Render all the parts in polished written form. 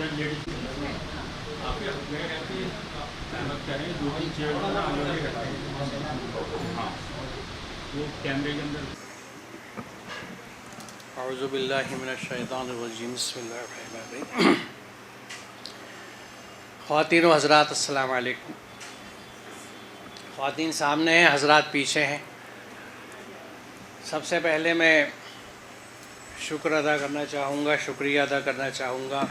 آپ سہمت کریں جو بھی چیئر آگے رکھتے ہیں ہاں وہ کیمرے کے اندر. اعوذ باللہ من الشیطان الرجیم بسم اللہ الرحمن الرحیم. خواتین و حضرات السلام علیکم. خواتین سامنے ہیں، حضرات پیچھے ہیں. سب سے پہلے میں شکر ادا کرنا چاہوں گا، شکریہ ادا کرنا چاہوں گا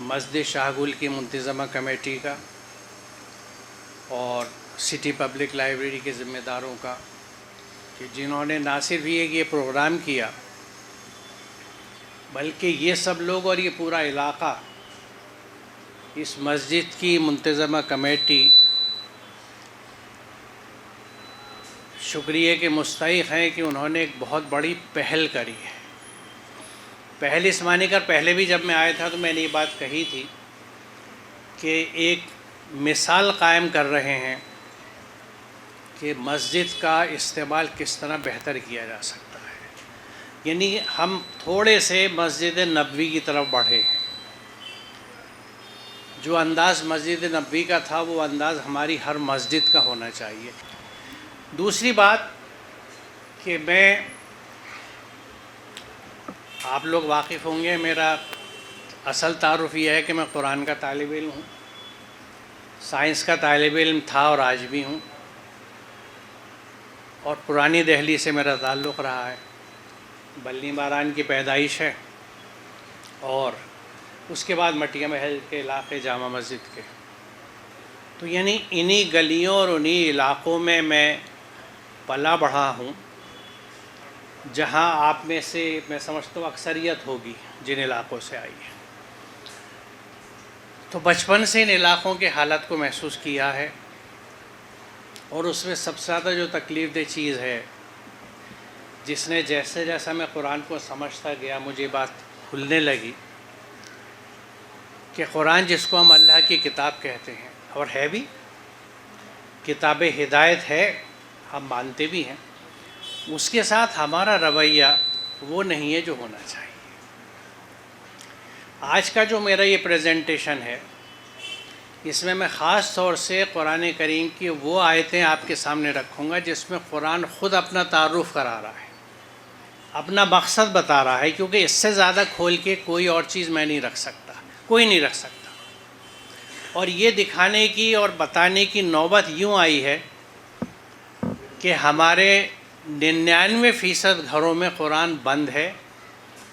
مسجد شاہ گل کی منتظمہ کمیٹی کا اور سٹی پبلک لائبریری کے ذمہ داروں کا کہ جنہوں نے نہ صرف یہ پروگرام کیا بلکہ یہ سب لوگ اور یہ پورا علاقہ اس مسجد کی منتظمہ کمیٹی شکریہ کے مستحق ہیں کہ انہوں نے ایک بہت بڑی پہل کری ہے. پہل اس معنی کر پہلے بھی جب میں آیا تھا تو میں نے یہ بات کہی تھی کہ ایک مثال قائم کر رہے ہیں کہ مسجد کا استعمال کس طرح بہتر کیا جا سکتا ہے. یعنی ہم تھوڑے سے مسجد نبوی کی طرف بڑھے ہیں. جو انداز مسجد نبوی کا تھا وہ انداز ہماری ہر مسجد کا ہونا چاہیے. دوسری بات کہ میں آپ لوگ واقف ہوں گے، میرا اصل تعارف یہ ہے کہ میں قرآن کا طالب علم ہوں، سائنس کا طالب علم تھا اور آج بھی ہوں، اور پرانی دہلی سے میرا تعلق رہا ہے. بلی ماران کی پیدائش ہے اور اس کے بعد مٹیا محل کے علاقے جامع مسجد کے. تو یعنی انہی گلیوں اور انہی علاقوں میں پلا بڑھا ہوں جہاں آپ میں سے میں سمجھتا ہوں اکثریت ہوگی جن علاقوں سے آئی ہے. تو بچپن سے ان علاقوں کے حالت کو محسوس کیا ہے اور اس میں سب سے زیادہ جو تکلیف دہ چیز ہے جس نے جیسے جیسا میں قرآن کو سمجھتا گیا مجھے بات کھلنے لگی کہ قرآن جس کو ہم اللہ کی کتاب کہتے ہیں اور ہے بھی کتاب ہدایت ہے، ہم مانتے بھی ہیں، اس کے ساتھ ہمارا رویہ وہ نہیں ہے جو ہونا چاہیے. آج کا جو میرا یہ پریزنٹیشن ہے اس میں میں خاص طور سے قرآن کریم کی وہ آیتیں آپ کے سامنے رکھوں گا جس میں قرآن خود اپنا تعارف کرا رہا ہے، اپنا مقصد بتا رہا ہے، کیونکہ اس سے زیادہ کھول کے کوئی اور چیز میں نہیں رکھ سکتا، کوئی نہیں رکھ سکتا. اور یہ دکھانے کی اور بتانے کی نوبت یوں آئی ہے کہ ہمارے 99% گھروں میں قرآن بند ہے،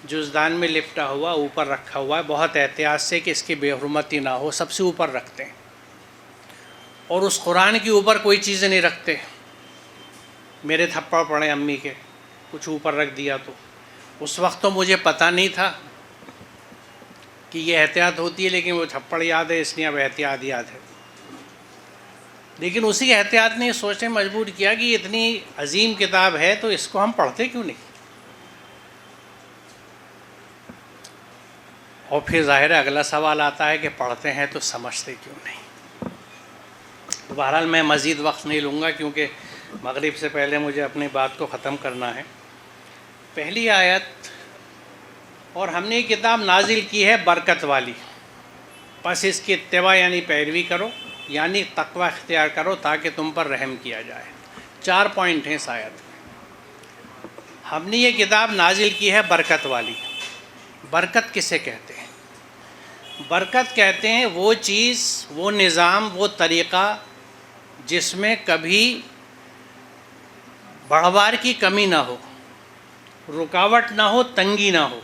جزدان میں لپٹا ہوا اوپر رکھا ہوا ہے، بہت احتیاط سے کہ اس کی بے حرمتی نہ ہو سب سے اوپر رکھتے ہیں، اور اس قرآن کے اوپر کوئی چیزیں نہیں رکھتے. میرے تھپڑ پڑے امی کے کچھ اوپر رکھ دیا تو اس وقت تو مجھے پتہ نہیں تھا کہ یہ احتیاط ہوتی ہے، لیکن وہ تھپڑ یاد ہے اس لیے اب احتیاط یاد ہے. لیکن اسی احتیاط نے سوچنے مجبور کیا کہ یہ اتنی عظیم کتاب ہے تو اس کو ہم پڑھتے کیوں نہیں. اور پھر ظاہر ہے اگلا سوال آتا ہے کہ پڑھتے ہیں تو سمجھتے کیوں نہیں. بہرحال میں مزید وقت نہیں لوں گا کیونکہ مغرب سے پہلے مجھے اپنی بات کو ختم کرنا ہے. پہلی آیت، اور ہم نے یہ کتاب نازل کی ہے برکت والی، پس اس کی اتباع یعنی پیروی کرو، یعنی تقوی اختیار کرو تاکہ تم پر رحم کیا جائے. 4 پوائنٹ ہیں اس آیت میں. ہم نے یہ کتاب نازل کی ہے برکت والی. برکت کسے کہتے ہیں؟ برکت کہتے ہیں وہ چیز، وہ نظام، وہ طریقہ جس میں کبھی بڑھوار کی کمی نہ ہو، رکاوٹ نہ ہو، تنگی نہ ہو،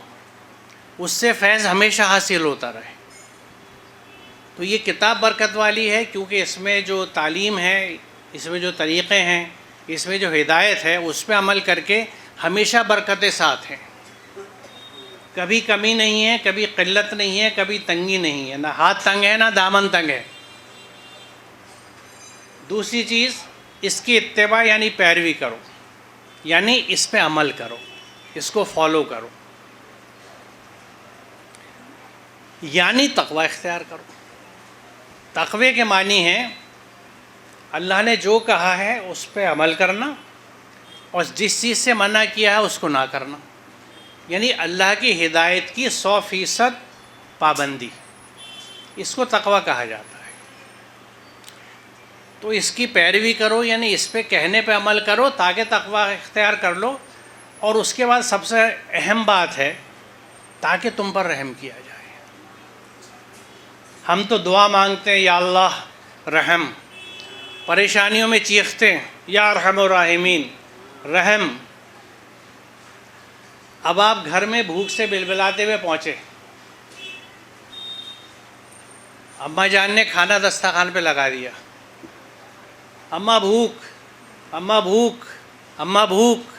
اس سے فیض ہمیشہ حاصل ہوتا رہے. تو یہ کتاب برکت والی ہے کیونکہ اس میں جو تعلیم ہے، اس میں جو طریقے ہیں، اس میں جو ہدایت ہے اس پہ عمل کر کے ہمیشہ برکتیں ساتھ ہیں. کبھی کمی نہیں ہے، کبھی قلت نہیں ہے، کبھی تنگی نہیں ہے، نہ ہاتھ تنگ ہے نہ دامن تنگ ہے. دوسری چیز، اس کی اتباع یعنی پیروی کرو، یعنی اس پہ عمل کرو، اس کو فالو کرو، یعنی تقوی اختیار کرو. تقوی کے معنی ہیں اللہ نے جو کہا ہے اس پہ عمل کرنا اور جس چیز سے منع کیا ہے اس کو نہ کرنا. یعنی اللہ کی ہدایت کی 100% پابندی، اس کو تقویٰ کہا جاتا ہے۔ تو اس کی پیروی کرو، یعنی اس پہ کہنے پہ عمل کرو تاکہ تقویٰ اختیار کر لو، اور اس کے بعد سب سے اہم بات ہے تاکہ تم پر رحم کیا جائے۔ ہم تو دعا مانگتے ہیں یا اللہ رحم، پریشانیوں میں چیختے ہیں یا ارحم الراحمین رحم۔ اب آپ گھر میں بھوک سے بلبلاتے ہوئے پہنچے، اماں جان نے کھانا دسترخوان پہ لگا دیا، اماں بھوک، اماں بھوک، اماں بھوک،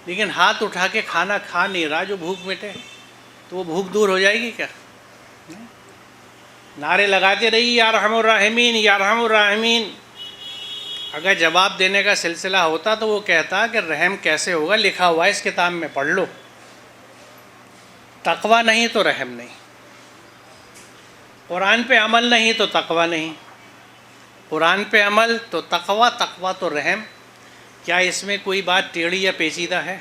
لیکن ہاتھ اٹھا کے کھانا کھا نہیں رہا جو بھوک مٹے، تو وہ بھوک دور ہو جائے گی کیا؟ نعرے لگاتے رہی یا ارحم الراحمین یا ارحم الراحمین۔ اگر جواب دینے کا سلسلہ ہوتا تو وہ کہتا کہ رحم کیسے ہوگا، لکھا ہوا ہے اس کتاب میں، پڑھ لو۔ تقویٰ نہیں تو رحم نہیں، قرآن پہ عمل نہیں تو تقویٰ نہیں، قرآن پہ عمل تو تقویٰ، تقویٰ تو رحم۔ کیا اس میں کوئی بات ٹیڑھی یا پیچیدہ ہے؟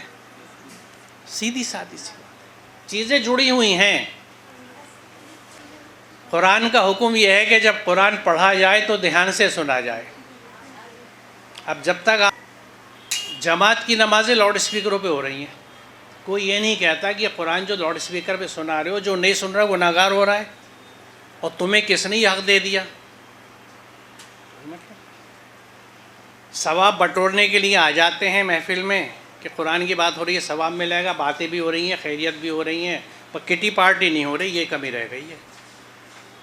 سیدھی سادی سی بات، چیزیں جڑی ہوئی ہیں۔ قرآن کا حکم یہ ہے کہ جب قرآن پڑھا جائے تو دھیان سے سنا جائے۔ اب جب تک جماعت کی نمازیں لاؤڈ اسپیکروں پہ ہو رہی ہیں، کوئی یہ نہیں کہتا کہ یہ قرآن جو لاؤڈ اسپیکر پہ سنا رہے ہو، جو نہیں سن رہا گناہ گار ہو رہا ہے، اور تمہیں کس نے یہ حق دے دیا؟ ثواب بٹورنے کے لیے آ جاتے ہیں محفل میں کہ قرآن کی بات ہو رہی ہے، ثواب ملے گا، باتیں بھی ہو رہی ہیں، خیریت بھی ہو رہی ہیں، پر کٹی پارٹی نہیں ہو رہی، یہ کمی رہ گئی ہے۔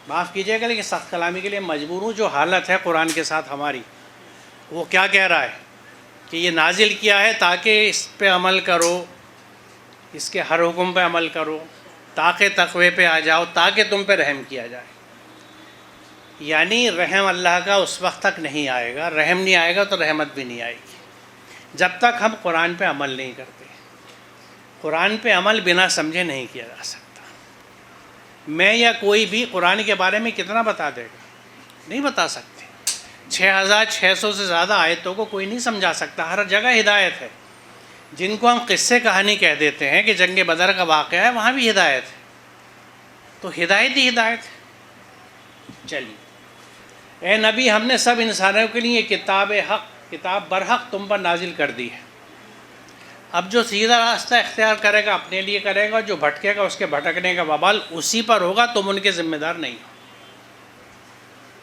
معاف کیجیے گا لیکن سخت کلامی کے لیے مجبور ہوں۔ جو حالت ہے قرآن کے ساتھ ہماری، وہ کیا کہہ رہا ہے کہ یہ نازل کیا ہے تاکہ اس پہ عمل کرو، اس کے ہر حکم پہ عمل کرو، تاکہ تقوی پہ آ جاؤ، تاکہ تم پہ رحم کیا جائے۔ یعنی رحم اللہ کا اس وقت تک نہیں آئے گا، رحم نہیں آئے گا تو رحمت بھی نہیں آئے گی، جب تک ہم قرآن پہ عمل نہیں کرتے۔ قرآن پہ عمل بنا سمجھے نہیں کیا جا سکتا۔ میں یا کوئی بھی قرآن کے بارے میں کتنا بتا دے گا؟ نہیں بتا سکتے۔ 6600 سے زیادہ آیتوں کو کوئی نہیں سمجھا سکتا، ہر جگہ ہدایت ہے۔ جن کو ہم قصے کہانی کہہ دیتے ہیں کہ جنگ بدر کا واقعہ ہے، وہاں بھی ہدایت ہے۔ تو ہدایت ہی ہدایت ہے۔ چلیے، اے نبی، ہم نے سب انسانوں کے لیے کتاب حق، کتاب برحق تم پر نازل کر دی ہے۔ اب جو سیدھا راستہ اختیار کرے گا اپنے لیے کرے گا، جو بھٹکے گا اس کے بھٹکنے کا وبال اسی پر ہوگا، تم ان کے ذمہ دار نہیں ہو۔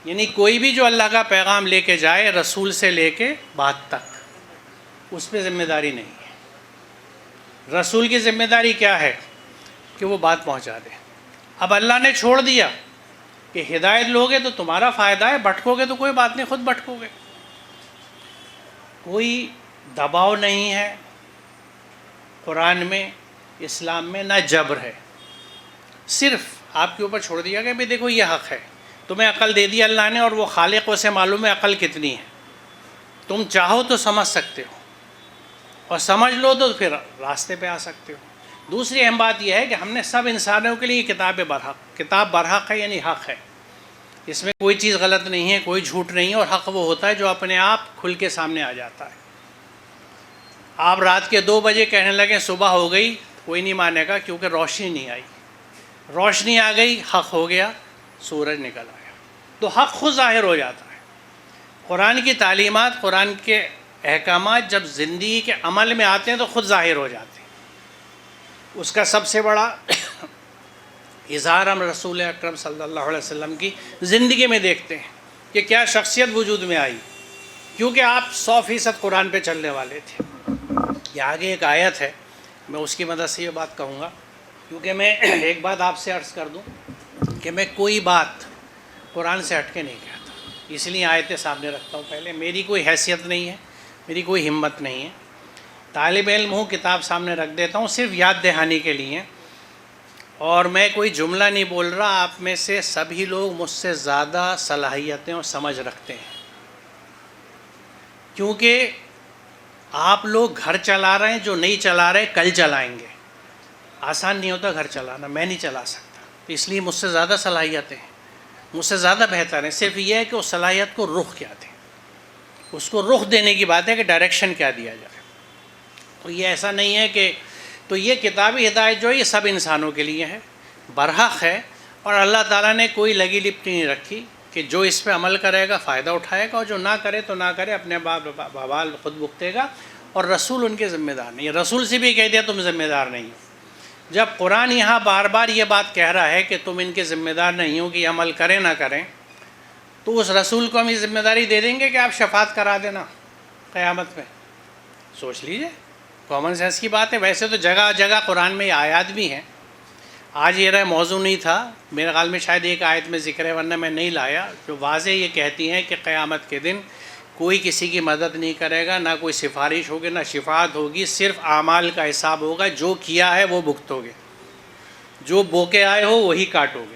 یعنی کوئی بھی جو اللہ کا پیغام لے کے جائے، رسول سے لے کے بات تک، اس پہ ذمہ داری نہیں ہے۔ رسول کی ذمہ داری کیا ہے؟ کہ وہ بات پہنچا دے۔ اب اللہ نے چھوڑ دیا کہ ہدایت لوگے تو تمہارا فائدہ ہے، بھٹکو گے تو کوئی بات نہیں، خود بھٹکو گے۔ کوئی دباؤ نہیں ہے قرآن میں، اسلام میں نہ جبر ہے، صرف آپ کے اوپر چھوڑ دیا کہ بھئی دیکھو یہ حق ہے، تمہیں عقل دے دی اللہ نے، اور وہ خالق سے معلوم ہے عقل کتنی ہے، تم چاہو تو سمجھ سکتے ہو، اور سمجھ لو تو پھر راستے پہ آ سکتے ہو۔ دوسری اہم بات یہ ہے کہ ہم نے سب انسانوں کے لیے کتاب برحق، کتاب برحق ہے یعنی حق ہے، اس میں کوئی چیز غلط نہیں ہے، کوئی جھوٹ نہیں ہے، اور حق وہ ہوتا ہے جو اپنے آپ کھل کے سامنے آ جاتا ہے۔ آپ رات کے 2 بجے کہنے لگے صبح ہو گئی، کوئی نہیں مانے گا، کیونکہ روشنی نہیں آئی۔ روشنی آ گئی، حق ہو گیا، سورج نکل آیا، تو حق خود ظاہر ہو جاتا ہے۔ قرآن کی تعلیمات، قرآن کے احکامات جب زندگی کے عمل میں آتے ہیں تو خود ظاہر ہو جاتے ہیں۔ اس کا سب سے بڑا اظہار ہم رسول اکرم صلی اللہ علیہ وسلم کی زندگی میں دیکھتے ہیں کہ کیا شخصیت وجود میں آئی، کیونکہ آپ 100% قرآن پہ چلنے والے تھے۔ یہ آگے ایک آیت ہے، میں اس کی مدد سے یہ بات کہوں گا، کیونکہ میں ایک بات آپ سے عرض کر دوں کہ میں کوئی بات قرآن سے ہٹ کے نہیں کہتا، اس لیے آیتیں سامنے رکھتا ہوں۔ پہلے میری کوئی حیثیت نہیں ہے، میری کوئی ہمت نہیں ہے، طالب علم ہوں، کتاب سامنے رکھ دیتا ہوں صرف یاد دہانی کے لیے، اور میں کوئی جملہ نہیں بول رہا۔ آپ میں سے سبھی لوگ مجھ سے زیادہ صلاحیتیں اور سمجھ رکھتے ہیں، کیونکہ آپ لوگ گھر چلا رہے ہیں، جو نہیں چلا رہے کل چلائیں گے۔ آسان نہیں ہوتا گھر چلانا، میں نہیں چلا سکتا، تو اس لیے مجھ سے زیادہ صلاحیتیں ہیں، مجھ سے زیادہ بہتر ہیں۔ صرف یہ ہے کہ اس صلاحیت کو رخ کیا دیں، اس کو رخ دینے کی بات ہے کہ ڈائریکشن کیا دیا جائے۔ تو یہ ایسا نہیں ہے کہ تو یہ کتابی ہدایت جو ہے یہ سب انسانوں کے لیے ہے، برحق ہے، اور اللہ تعالیٰ نے کوئی لگی لپٹی نہیں رکھی کہ جو اس پہ عمل کرے گا فائدہ اٹھائے گا، اور جو نہ کرے تو نہ کرے، اپنے بابال خود بھگتے گا، اور رسول ان کے ذمہ دار نہیں ہے۔ رسول سے بھی کہہ دیا تم ذمہ دار نہیں ہو۔ جب قرآن یہاں بار بار یہ بات کہہ رہا ہے کہ تم ان کے ذمہ دار نہیں ہو کہ یہ عمل کریں نہ کریں، تو اس رسول کو ہم یہ ذمہ داری دے دیں گے کہ آپ شفاعت کرا دینا قیامت میں؟ سوچ لیجئے، کامن سینس کی بات ہے۔ ویسے تو جگہ جگہ قرآن میں یہ آیات بھی ہیں۔ آج یہ رہا موضوع نہیں تھا، میرے خیال میں شاید ایک آیت میں ذکر ہے، ورنہ میں نہیں لایا، جو واضح یہ کہتی ہیں کہ قیامت کے دن کوئی کسی کی مدد نہیں کرے گا، نہ کوئی سفارش ہوگی، نہ شفاعت ہوگی، صرف اعمال کا حساب ہوگا۔ جو کیا ہے وہ بھگتو گے، جو بو کے آئے ہو وہی کاٹو گے۔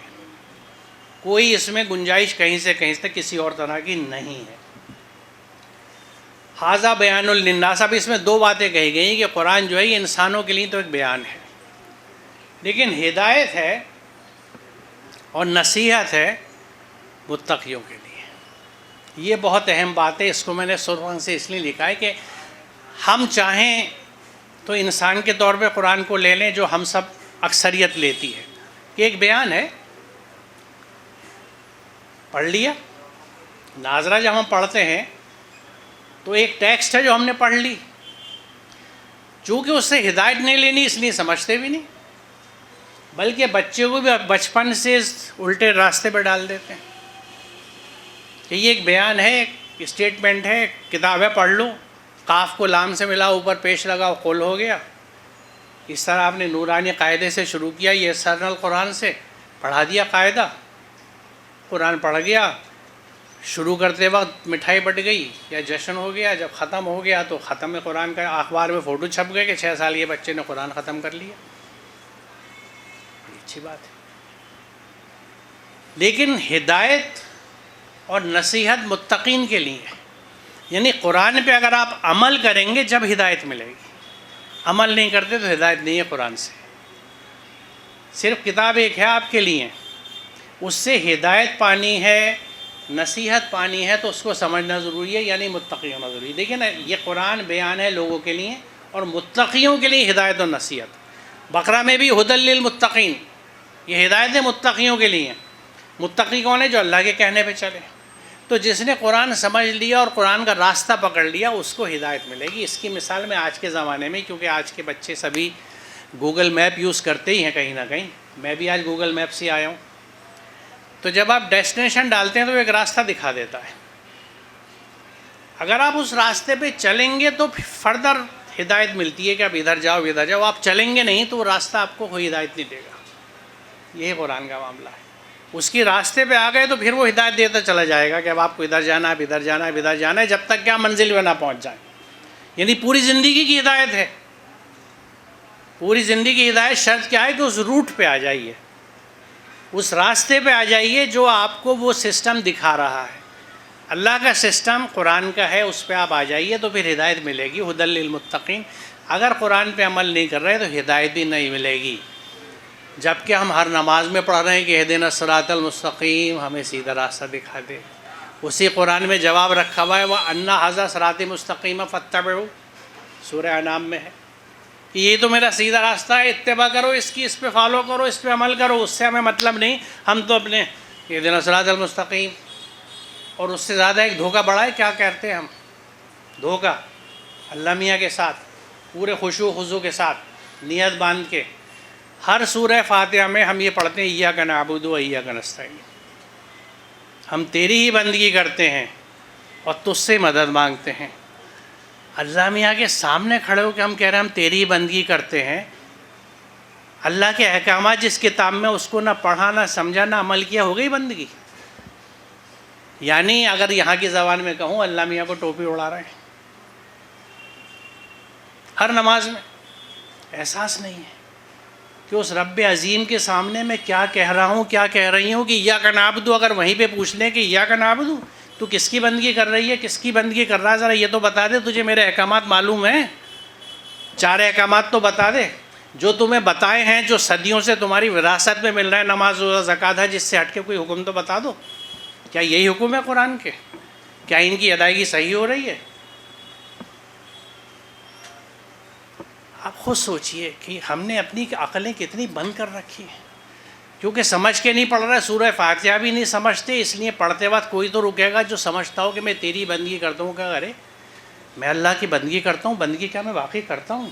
کوئی اس میں گنجائش کہیں سے کہیں تک کسی اور طرح کی نہیں ہے۔ ھذا بیان للناس، اب اس میں دو باتیں کہی گئی کہ قرآن جو ہے یہ انسانوں کے لیے تو ایک بیان ہے، لیکن ہدایت ہے اور نصیحت ہے متقیوں کے لیے۔ یہ بہت اہم بات ہے، اس کو میں نے سرخن سے اس لیے لکھا ہے کہ ہم چاہیں تو انسان کے طور پہ قرآن کو لے لیں جو ہم سب اکثریت لیتی ہے، یہ ایک بیان ہے، پڑھ لیا۔ ناظرہ جب ہم پڑھتے ہیں تو ایک ٹیکسٹ ہے جو ہم نے پڑھ لی، چونکہ اس سے ہدایت نہیں لینی اس لیے سمجھتے بھی نہیں، بلکہ بچے کو بھی بچپن سے الٹے راستے پہ ڈال دیتے ہیں کہ یہ ایک بیان ہے، ایک اسٹیٹمنٹ ہے، کتاب ہے، پڑھ لو، قاف کو لام سے ملا، اوپر پیش لگا، قل ہو گیا۔ اس طرح آپ نے نورانی قاعدے سے شروع کیا، یہ سرنل قرآن سے پڑھا دیا قاعدہ، قرآن پڑھ گیا، شروع کرتے وقت مٹھائی بٹ گئی یا جشن ہو گیا، جب ختم ہو گیا تو ختم قرآن کا اخبار میں فوٹو چھپ گئے کہ 6 سال یہ بچے نے قرآن ختم کر لیا۔ اچھی بات ہے، لیکن ہدایت اور نصیحت متقین کے لیے ہے، یعنی قرآن پہ اگر آپ عمل کریں گے جب ہدایت ملے گی، عمل نہیں کرتے تو ہدایت نہیں ہے قرآن سے۔ صرف کتاب ایک ہے آپ کے لیے، اس سے ہدایت پانی ہے، نصیحت پانی ہے، تو اس کو سمجھنا ضروری ہے، یعنی متقی ہونا ضروری ہے۔ دیکھیں نا، یہ قرآن بیان ہے لوگوں کے لیے اور متقیوں کے لیے ہدایت اور نصیحت۔ بقرہ میں بھی ھدی للمتقین، یہ ہدایت ہے متقیوں کے لیے۔ متقی کون ہے؟ جو اللہ کے کہنے پہ چلے۔ تو جس نے قرآن سمجھ لیا اور قرآن کا راستہ پکڑ لیا اس کو ہدایت ملے گی۔ اس کی مثال میں آج کے زمانے میں، کیونکہ آج کے بچے سبھی گوگل میپ یوز کرتے ہی ہیں کہیں نہ کہیں، میں بھی آج گوگل میپ سے آیا ہوں، تو جب آپ ڈیسٹینیشن ڈالتے ہیں تو ایک راستہ دکھا دیتا ہے، اگر آپ اس راستے پہ چلیں گے تو فردر ہدایت ملتی ہے کہ آپ ادھر جاؤ ادھر جاؤ۔ آپ چلیں گے نہیں تو وہ راستہ آپ کو کوئی ہدایت نہیں دے گا۔ یہی قرآن کا معاملہ ہے، اس کی راستے پہ آ گئے تو پھر وہ ہدایت دیتا چلا جائے گا کہ اب آپ کو ادھر جانا ہے، ادھر جانا ہے، ادھر جانا ہے، جب تک کہ آپ منزل پہ نہ پہنچ جائیں۔ یعنی پوری زندگی کی ہدایت ہے، پوری زندگی کی ہدایت۔ شرط کیا ہے کہ اس روٹ پہ آ جائیے، اس راستے پہ آ جائیے جو آپ کو وہ سسٹم دکھا رہا ہے۔ اللہ کا سسٹم قرآن کا ہے، اس پہ آپ آ جائیے تو پھر ہدایت ملے گی، ھدی للمتقین۔ اگر قرآن پہ عمل نہیں کر رہے تو ہدایت بھی نہیں ملے گی۔ جبکہ ہم ہر نماز میں پڑھ رہے ہیں کہ اہدنا الصراط المستقیم، ہمیں سیدھا راستہ دکھا دے۔ اسی قرآن میں جواب رکھا ہوا ہے وَأَنَّ هَذَا صِرَاطِي مُسْتَقِيمًا فَاتَّبِعُوهُ، سورہ انعام میں ہے کہ یہ تو میرا سیدھا راستہ ہے، اتباع کرو اس کی، اس پہ فالو کرو، اس پہ عمل کرو۔ اس سے ہمیں مطلب نہیں، ہم تو اپنے اہدنا الصراط المستقیم۔ اور اس سے زیادہ ایک دھوکہ بڑا ہے، کیا کہتے ہیں ہم؟ دھوکہ اللہ میاں کے ساتھ، پورے خشوع خضوع کے ساتھ، نیت باندھ کے ہر سورہ فاتحہ میں ہم یہ پڑھتے ہیں ایاک نعبد و ایاک نستعین، ہم تیری ہی بندگی کرتے ہیں اور تجھ سے مدد مانگتے ہیں۔ اللہ میاں کے سامنے کھڑے ہو کے ہم کہہ رہے ہیں ہم تیری ہی بندگی کرتے ہیں۔ اللہ کے احکامات جس کتاب میں اس کو نہ پڑھا نہ سمجھا نہ عمل کیا، ہو گئی بندگی؟ یعنی اگر یہاں کی زبان میں کہوں، اللہ میاں کو ٹوپی اڑا رہے ہیں ہر نماز میں۔ احساس نہیں ہے کہ اس رب عظیم کے سامنے میں کیا کہہ رہا ہوں، کیا کہہ رہی ہوں کہ ایاک نعبد، اگر وہیں پہ پوچھ لیں کہ ایاک نعبد، تو کس کی بندگی کر رہی ہے، کس کی بندگی کر رہا ہے، ذرا یہ تو بتا دے، تجھے میرے احکامات معلوم ہیں؟ 4 احکامات تو بتا دے جو تمہیں بتائے ہیں، جو صدیوں سے تمہاری وراثت میں مل رہا ہے، نماز و زکوٰۃ ہے، جس سے ہٹ کے کوئی حکم تو بتا دو۔ کیا یہی حکم ہے قرآن کے؟ کیا ان کی ادائیگی صحیح ہو رہی ہے؟ آپ خود سوچئے کہ ہم نے اپنی عقلیں کتنی بند کر رکھی ہیں، کیونکہ سمجھ کے نہیں پڑھ رہا ہے، سورہ فاتحہ بھی نہیں سمجھتے، اس لیے پڑھتے وقت کوئی تو رکے گا جو سمجھتا ہو کہ میں تیری بندگی کرتا ہوں، کہا ارے میں اللہ کی بندگی کرتا ہوں، بندگی کیا میں واقعی کرتا ہوں؟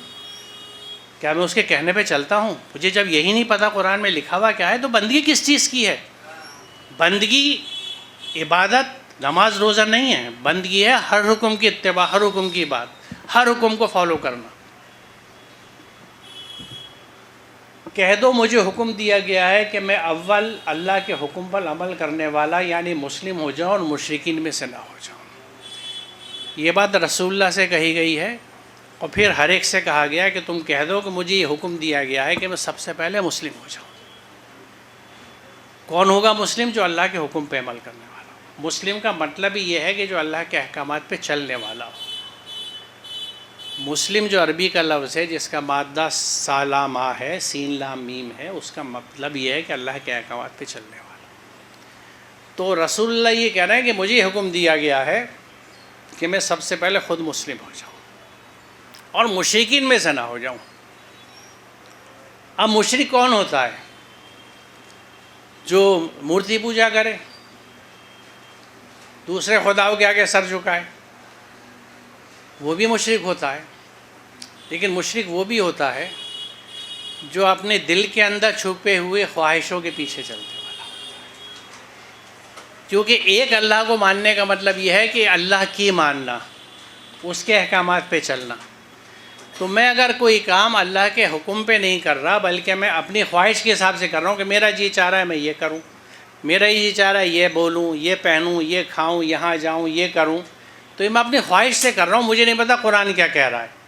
کیا میں اس کے کہنے پہ چلتا ہوں؟ مجھے جب یہی نہیں پتہ قرآن میں لکھا ہوا کیا ہے، تو بندگی کس چیز کی ہے؟ بندگی عبادت نماز روزہ نہیں ہے، بندگی ہے ہر حکم کی اتباع، ہر حکم کی بات، ہر حکم کو فالو کرنا۔ کہہ دو مجھے حکم دیا گیا ہے کہ میں اول اللہ کے حکم پر عمل کرنے والا یعنی مسلم ہو جاؤں اور مشرکین میں سے نہ ہو جاؤں۔ یہ بات رسول اللہ سے کہی گئی ہے، اور پھر ہر ایک سے کہا گیا کہ تم کہہ دو کہ مجھے یہ حکم دیا گیا ہے کہ میں سب سے پہلے مسلم ہو جاؤں۔ کون ہوگا مسلم؟ جو اللہ کے حکم پہ عمل کرنے والا ہو۔ مسلم کا مطلب ہی یہ ہے کہ جو اللہ کے احکامات پہ چلنے والا ہو۔ مسلم جو عربی کا لفظ ہے جس کا مادہ سالامہ ہے، سین لام میم ہے، اس کا مطلب یہ ہے کہ اللہ کے احکامات پہ چلنے والا۔ تو رسول اللہ یہ کہہ رہے ہیں کہ مجھے یہ حکم دیا گیا ہے کہ میں سب سے پہلے خود مسلم ہو جاؤں اور مشرکین میں سے نہ ہو جاؤں۔ اب مشرک کون ہوتا ہے؟ جو مورتی پوجا کرے، دوسرے خداؤں کے آگے سر جھکائے، وہ بھی مشرک ہوتا ہے۔ لیکن مشرک وہ بھی ہوتا ہے جو اپنے دل کے اندر چھپے ہوئے خواہشوں کے پیچھے چلتے والا ہوتا ہے۔ کیونکہ ایک اللہ کو ماننے کا مطلب یہ ہے کہ اللہ کی ماننا، اس کے احکامات پہ چلنا۔ تو میں اگر کوئی کام اللہ کے حکم پہ نہیں کر رہا بلکہ میں اپنی خواہش کے حساب سے کر رہا ہوں کہ میرا جی چاہ رہا ہے میں یہ کروں، میرا جی چاہ رہا ہے یہ بولوں، یہ پہنوں، یہ کھاؤں، یہاں جاؤں، یہ کروں، تو یہ میں اپنی خواہش سے کر رہا ہوں، مجھے نہیں پتا قرآن کیا کہہ رہا ہے۔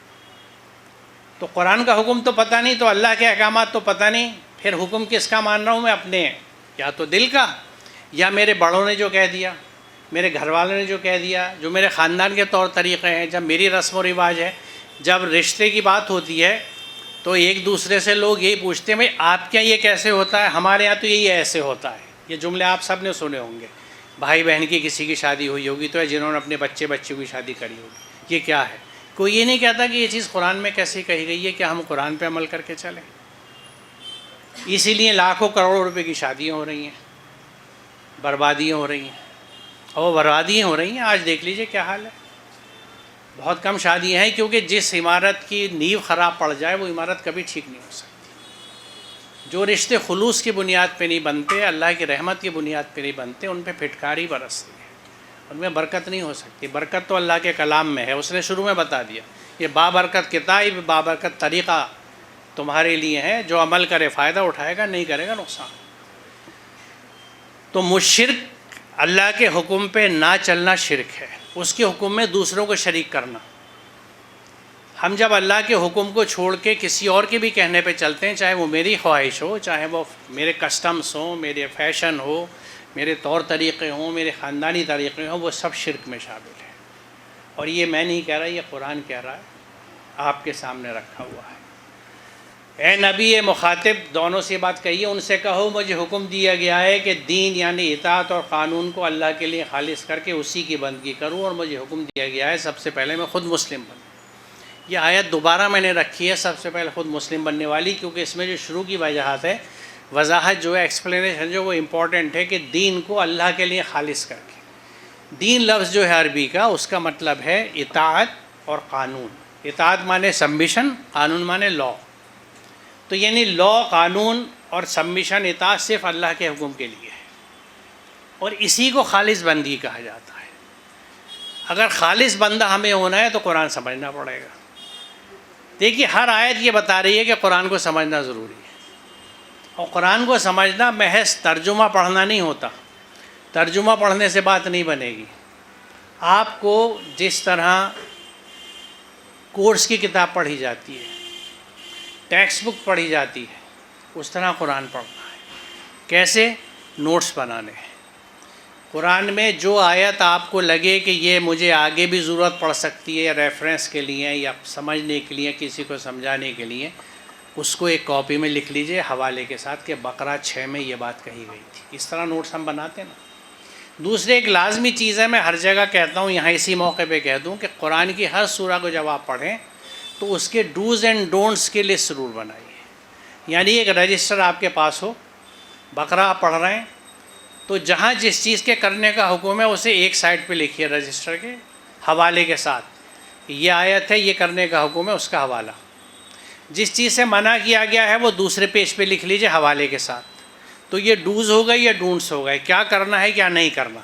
تو قرآن کا حکم تو پتہ نہیں، تو اللہ کے احکامات تو پتہ نہیں، پھر حکم کس کا مان رہا ہوں میں؟ اپنے یا تو دل کا، یا میرے بڑوں نے جو کہہ دیا، میرے گھر والوں نے جو کہہ دیا، جو میرے خاندان کے طور طریقے ہیں، جب میری رسم و رواج ہے۔ جب رشتے کی بات ہوتی ہے تو ایک دوسرے سے لوگ یہی پوچھتے ہیں بھائی آپ کے یہ کیسے ہوتا ہے، ہمارے یہاں تو یہی ایسے ہوتا ہے۔ یہ جملے آپ سب نے سنے ہوں گے۔ بھائی بہن کی کسی کی شادی ہوئی ہوگی تو جنہوں نے اپنے بچوں کی شادی کری ہوگی، یہ کیا ہے؟ کوئی یہ نہیں کہتا کہ یہ چیز قرآن میں کیسے کہی گئی ہے کہ ہم قرآن پہ عمل کر کے چلیں۔ اسی لیے لاکھوں کروڑوں روپے کی شادیاں ہو رہی ہیں، بربادیاں ہو رہی ہیں، اور بربادیاں ہو رہی ہیں۔ آج دیکھ لیجئے کیا حال ہے۔ بہت کم شادیاں ہیں، کیونکہ جس عمارت کی نیو خراب پڑ جائے وہ عمارت کبھی ٹھیک نہیں ہو سکتی۔ جو رشتے خلوص کی بنیاد پہ نہیں بنتے، اللہ کی رحمت کی بنیاد پہ نہیں بنتے، ان پہ پھٹکاری برستی ہے، ان میں برکت نہیں ہو سکتی۔ برکت تو اللہ کے کلام میں ہے، اس نے شروع میں بتا دیا، یہ بابرکت کتاب، بابرکت طریقہ تمہارے لیے ہے، جو عمل کرے فائدہ اٹھائے گا، نہیں کرے گا نقصان۔ تو مشرک اللہ کے حکم پہ نہ چلنا شرک ہے، اس کے حکم میں دوسروں کو شریک کرنا۔ ہم جب اللہ کے حکم کو چھوڑ کے کسی اور کے بھی کہنے پہ چلتے ہیں، چاہے وہ میری خواہش ہو، چاہے وہ میرے کسٹمز ہوں، میرے فیشن ہو، میرے طور طریقے ہوں، میرے خاندانی طریقے ہوں، وہ سب شرک میں شامل ہیں۔ اور یہ میں نہیں کہہ رہا، یہ قرآن کہہ رہا ہے، آپ کے سامنے رکھا ہوا ہے۔ اے نبی، اے مخاطب، دونوں سے بات کہیے، ان سے کہو مجھے حکم دیا گیا ہے کہ دین یعنی اطاعت اور قانون کو اللہ کے لیے خالص کر کے اسی کی بندگی کروں، اور مجھے حکم دیا گیا ہے سب سے پہلے میں خود مسلم بنوں۔ یہ آیت دوبارہ میں نے رکھی ہے سب سے پہلے خود مسلم بننے والی، کیونکہ اس میں جو شروع کی وجاہت ہے، وضاحت جو ہے، ایکسپلینیشن جو وہ امپورٹنٹ ہے کہ دین کو اللہ کے لیے خالص کر کے۔ دین لفظ جو ہے عربی کا، اس کا مطلب ہے اطاعت اور قانون۔ اطاعت مانے سبمیشن، قانون مانے لا۔ تو یعنی لا، قانون اور سبمیشن، اطاعت صرف اللہ کے حکم کے لیے ہے، اور اسی کو خالص بندگی کہا جاتا ہے۔ اگر خالص بندہ ہمیں ہونا ہے تو قرآن سمجھنا پڑے گا۔ دیکھیے ہر آیت یہ بتا رہی ہے کہ قرآن کو سمجھنا ضروری ہے، اور قرآن کو سمجھنا محض ترجمہ پڑھنا نہیں ہوتا۔ ترجمہ پڑھنے سے بات نہیں بنے گی۔ آپ کو جس طرح کورس کی کتاب پڑھی جاتی ہے، ٹیکسٹ بک پڑھی جاتی ہے، اس طرح قرآن پڑھنا ہے۔ کیسے؟ نوٹس بنانے ہیں۔ قرآن میں جو آیت آپ کو لگے کہ یہ مجھے آگے بھی ضرورت پڑ سکتی ہے، یا ریفرنس کے لیے یا سمجھنے کے لیے، کسی کو سمجھانے کے لیے، اس کو ایک کاپی میں لکھ لیجئے حوالے کے ساتھ کہ بقرہ 6 میں یہ بات کہی گئی تھی۔ اس طرح نوٹس ہم بناتے ہیں نا۔ دوسرے ایک لازمی چیز ہے، میں ہر جگہ کہتا ہوں، یہاں اسی موقع پہ کہہ دوں کہ قرآن کی ہر سورہ کو جب آپ پڑھیں تو اس کے ڈوز اینڈ ڈونٹس کی لسٹ ضرور بنائیے. یعنی ایک رجسٹر آپ کے پاس ہو، بقرہ آپ پڑھ رہے ہیں تو جہاں جس چیز کے کرنے کا حکم ہے اسے ایک سائڈ پہ لکھیے رجسٹر کے حوالے کے ساتھ، یہ آیت ہے، یہ کرنے کا حکم ہے، اس کا حوالہ. جس چیز سے منع کیا گیا ہے وہ دوسرے پیج پہ لکھ لیجئے حوالے کے ساتھ. تو یہ ڈوز ہو گئے یا ڈونٹس ہو گئے، کیا کرنا ہے کیا نہیں کرنا.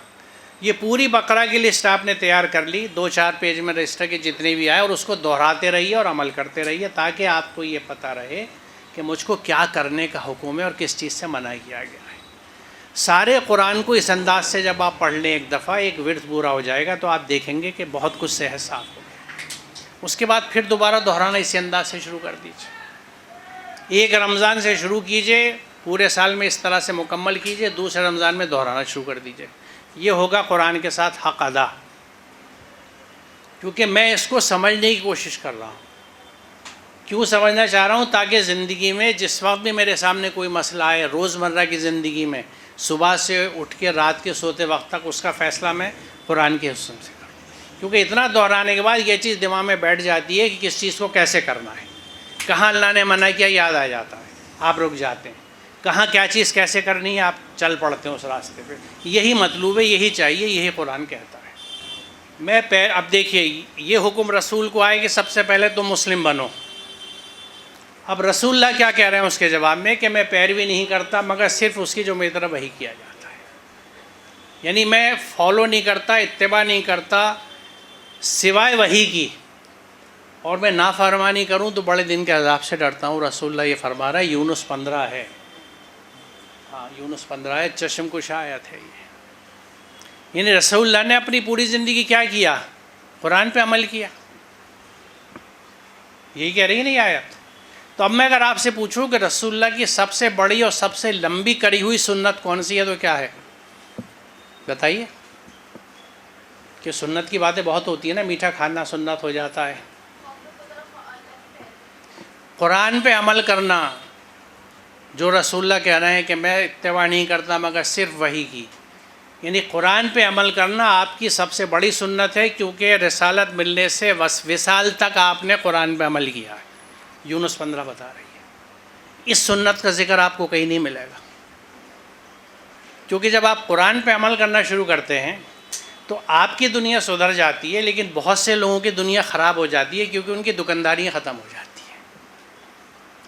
یہ پوری بقرہ کی لسٹ آپ نے تیار کر لی 2-4 پیج میں رجسٹر کے جتنے بھی آئے، اور اس کو دہراتے رہیے اور عمل کرتے رہیے تاکہ آپ کو یہ پتہ رہے کہ مجھ کو کیا کرنے کا حکم ہے اور کس چیز سے منع کیا گیا ہے. سارے قرآن کو اس انداز سے جب آپ پڑھ لیں ایک دفعہ، ایک ورد پورا ہو جائے گا تو آپ دیکھیں گے کہ بہت کچھ صحت صاف ہو گیا. اس کے بعد پھر دوبارہ دہرانا اسی انداز سے شروع کر دیجیے. ایک رمضان سے شروع کیجئے، پورے سال میں اس طرح سے مکمل کیجئے، دوسرے رمضان میں دہرانا شروع کر دیجئے. یہ ہوگا قرآن کے ساتھ حق ادا، کیونکہ میں اس کو سمجھنے کی کوشش کر رہا ہوں. کیوں سمجھنا چاہ رہا ہوں؟ تاکہ زندگی میں جس وقت بھی میرے سامنے کوئی مسئلہ آئے، روزمرہ کی زندگی میں، صبح سے اٹھ کے رات کے سوتے وقت تک اس کا فیصلہ میں قرآن کے حسن سے کروں. کیونکہ اتنا دہرانے کے بعد یہ چیز دماغ میں بیٹھ جاتی ہے کہ کس چیز کو کیسے کرنا ہے، کہاں اللہ نے منع کیا یاد آ جاتا ہے، آپ رک جاتے ہیں، کہاں کیا چیز کیسے کرنی ہے آپ چل پڑتے ہیں اس راستے پہ. یہی مطلوب ہے، یہی چاہیے، یہی قرآن کہتا ہے. اب دیکھیے یہ حکم رسول کو آئے کہ سب سے پہلے تم مسلم بنو. اب رسول اللہ کیا کہہ رہے ہیں اس کے جواب میں کہ میں پیروی نہیں کرتا مگر صرف اس کی جو میری طرف وحی کیا جاتا ہے. یعنی میں فالو نہیں کرتا، اتباع نہیں کرتا سوائے وحی کی، اور میں نافرمانی کروں تو بڑے دن کے عذاب سے ڈرتا ہوں. رسول اللہ یہ فرما رہا ہے. یونس 15 ہے، ہاں یونس 15 ہے، چشم کش آیت ہے یہ. یعنی رسول اللہ نے اپنی پوری زندگی کیا کیا؟ قرآن پہ عمل کیا. یہی کہہ رہی ہے نا یہ آیت. تو اب میں اگر آپ سے پوچھوں کہ رسول اللہ کی سب سے بڑی اور سب سے لمبی کری ہوئی سنت کون سی ہے تو کیا ہے؟ بتائیے. کہ سنت کی باتیں بہت ہوتی ہیں نا، میٹھا کھانا سنت ہو جاتا ہے. قرآن پہ عمل کرنا، جو رسول اللہ کہہ رہے ہیں کہ میں اتباع نہیں کرتا مگر صرف وحی کی، یعنی قرآن پہ عمل کرنا آپ کی سب سے بڑی سنت ہے، کیونکہ رسالت ملنے سے وصال تک آپ نے قرآن پہ عمل کیا ہے. یونس 15 بتا رہی ہے. اس سنت کا ذکر آپ کو کہیں نہیں ملے گا، کیونکہ جب آپ قرآن پہ عمل کرنا شروع کرتے ہیں تو آپ کی دنیا سدھر جاتی ہے، لیکن بہت سے لوگوں کی دنیا خراب ہو جاتی ہے کیونکہ ان کی دکانداریاں ختم ہو جاتی ہیں.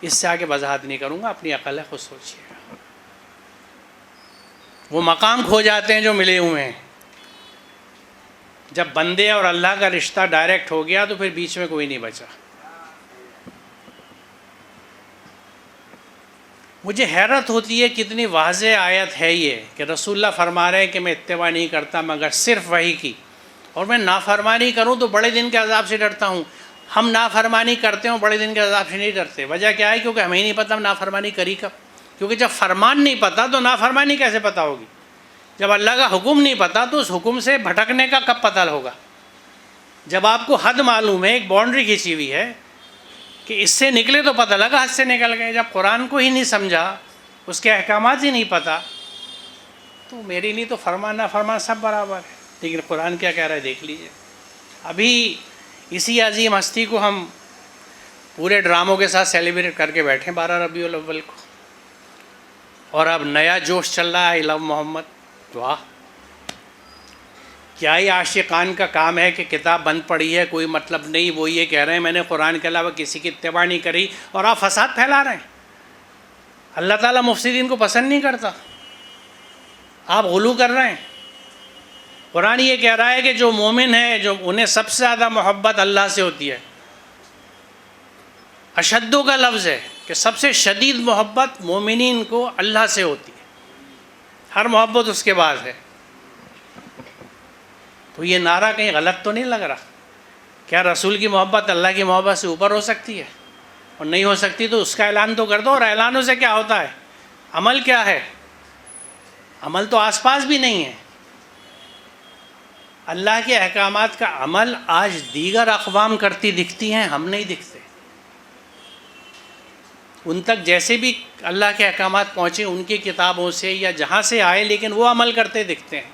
اس سے آگے وضاحت نہیں کروں گا، اپنی عقل ہے خود سوچیے گا. وہ مقام کھو جاتے ہیں جو ملے ہوئے ہیں. جب بندے اور اللہ کا رشتہ ڈائریکٹ ہو گیا تو پھر بیچ میں کوئی نہیں بچا. مجھے حیرت ہوتی ہے کتنی واضح آیت ہے یہ کہ رسول اللہ فرما رہے ہیں کہ میں اتباع نہیں کرتا مگر صرف وحی کی، اور میں نافرمانی کروں تو بڑے دن کے عذاب سے ڈرتا ہوں. ہم نافرمانی کرتے ہیں بڑے دن کے عذاب سے نہیں ڈرتے. وجہ کیا ہے؟ کیونکہ ہمیں نہیں پتہ ہم نافرمانی کری کب. کیونکہ جب فرمان نہیں پتہ تو نافرمانی کیسے پتہ ہوگی؟ جب اللہ کا حکم نہیں پتہ تو اس حکم سے بھٹکنے کا کب پتہ ہوگا؟ جب آپ کو حد معلوم ہے، ایک باؤنڈری کھینچی ہوئی ہے کہ اس سے نکلے تو پتہ لگا حد سے نکل گئے. جب قرآن کو ہی نہیں سمجھا، اس کے احکامات ہی نہیں پتہ، تو میرے لیے تو فرمان نہ فرمان سب برابر ہے. لیکن قرآن کیا کہہ رہا ہے دیکھ لیجئے. ابھی اسی عظیم ہستی کو ہم پورے ڈراموں کے ساتھ سیلیبریٹ کر کے بیٹھے 12 ربیع الاول کو، اور اب نیا جوش چل رہا ہے آئی لو محمد. واہ، کیا ہی عاشقان کا کام ہے کہ کتاب بند پڑی ہے کوئی مطلب نہیں، وہ یہ کہہ رہے ہیں میں نے قرآن کے علاوہ کسی کی اتباع نہیں کری، اور آپ فساد پھیلا رہے ہیں. اللہ تعالیٰ مفسدین کو پسند نہیں کرتا، آپ غلو کر رہے ہیں. قرآن یہ کہہ رہا ہے کہ جو مومن ہے، جو انہیں سب سے زیادہ محبت اللہ سے ہوتی ہے. اشدو کا لفظ ہے کہ سب سے شدید محبت مومنین کو اللہ سے ہوتی ہے، ہر محبت اس کے بعد ہے. تو یہ نعرہ کہیں غلط تو نہیں لگ رہا؟ کیا رسول کی محبت اللہ کی محبت سے اوپر ہو سکتی ہے؟ اور نہیں ہو سکتی تو اس کا اعلان تو کر دو. اور اعلانوں سے کیا ہوتا ہے؟ عمل کیا ہے؟ عمل تو آس پاس بھی نہیں ہے. اللہ کے احکامات کا عمل آج دیگر اقوام کرتی دکھتی ہیں، ہم نہیں دکھتے. ان تک جیسے بھی اللہ کے احکامات پہنچے ان کی کتابوں سے یا جہاں سے آئے، لیکن وہ عمل کرتے دکھتے ہیں،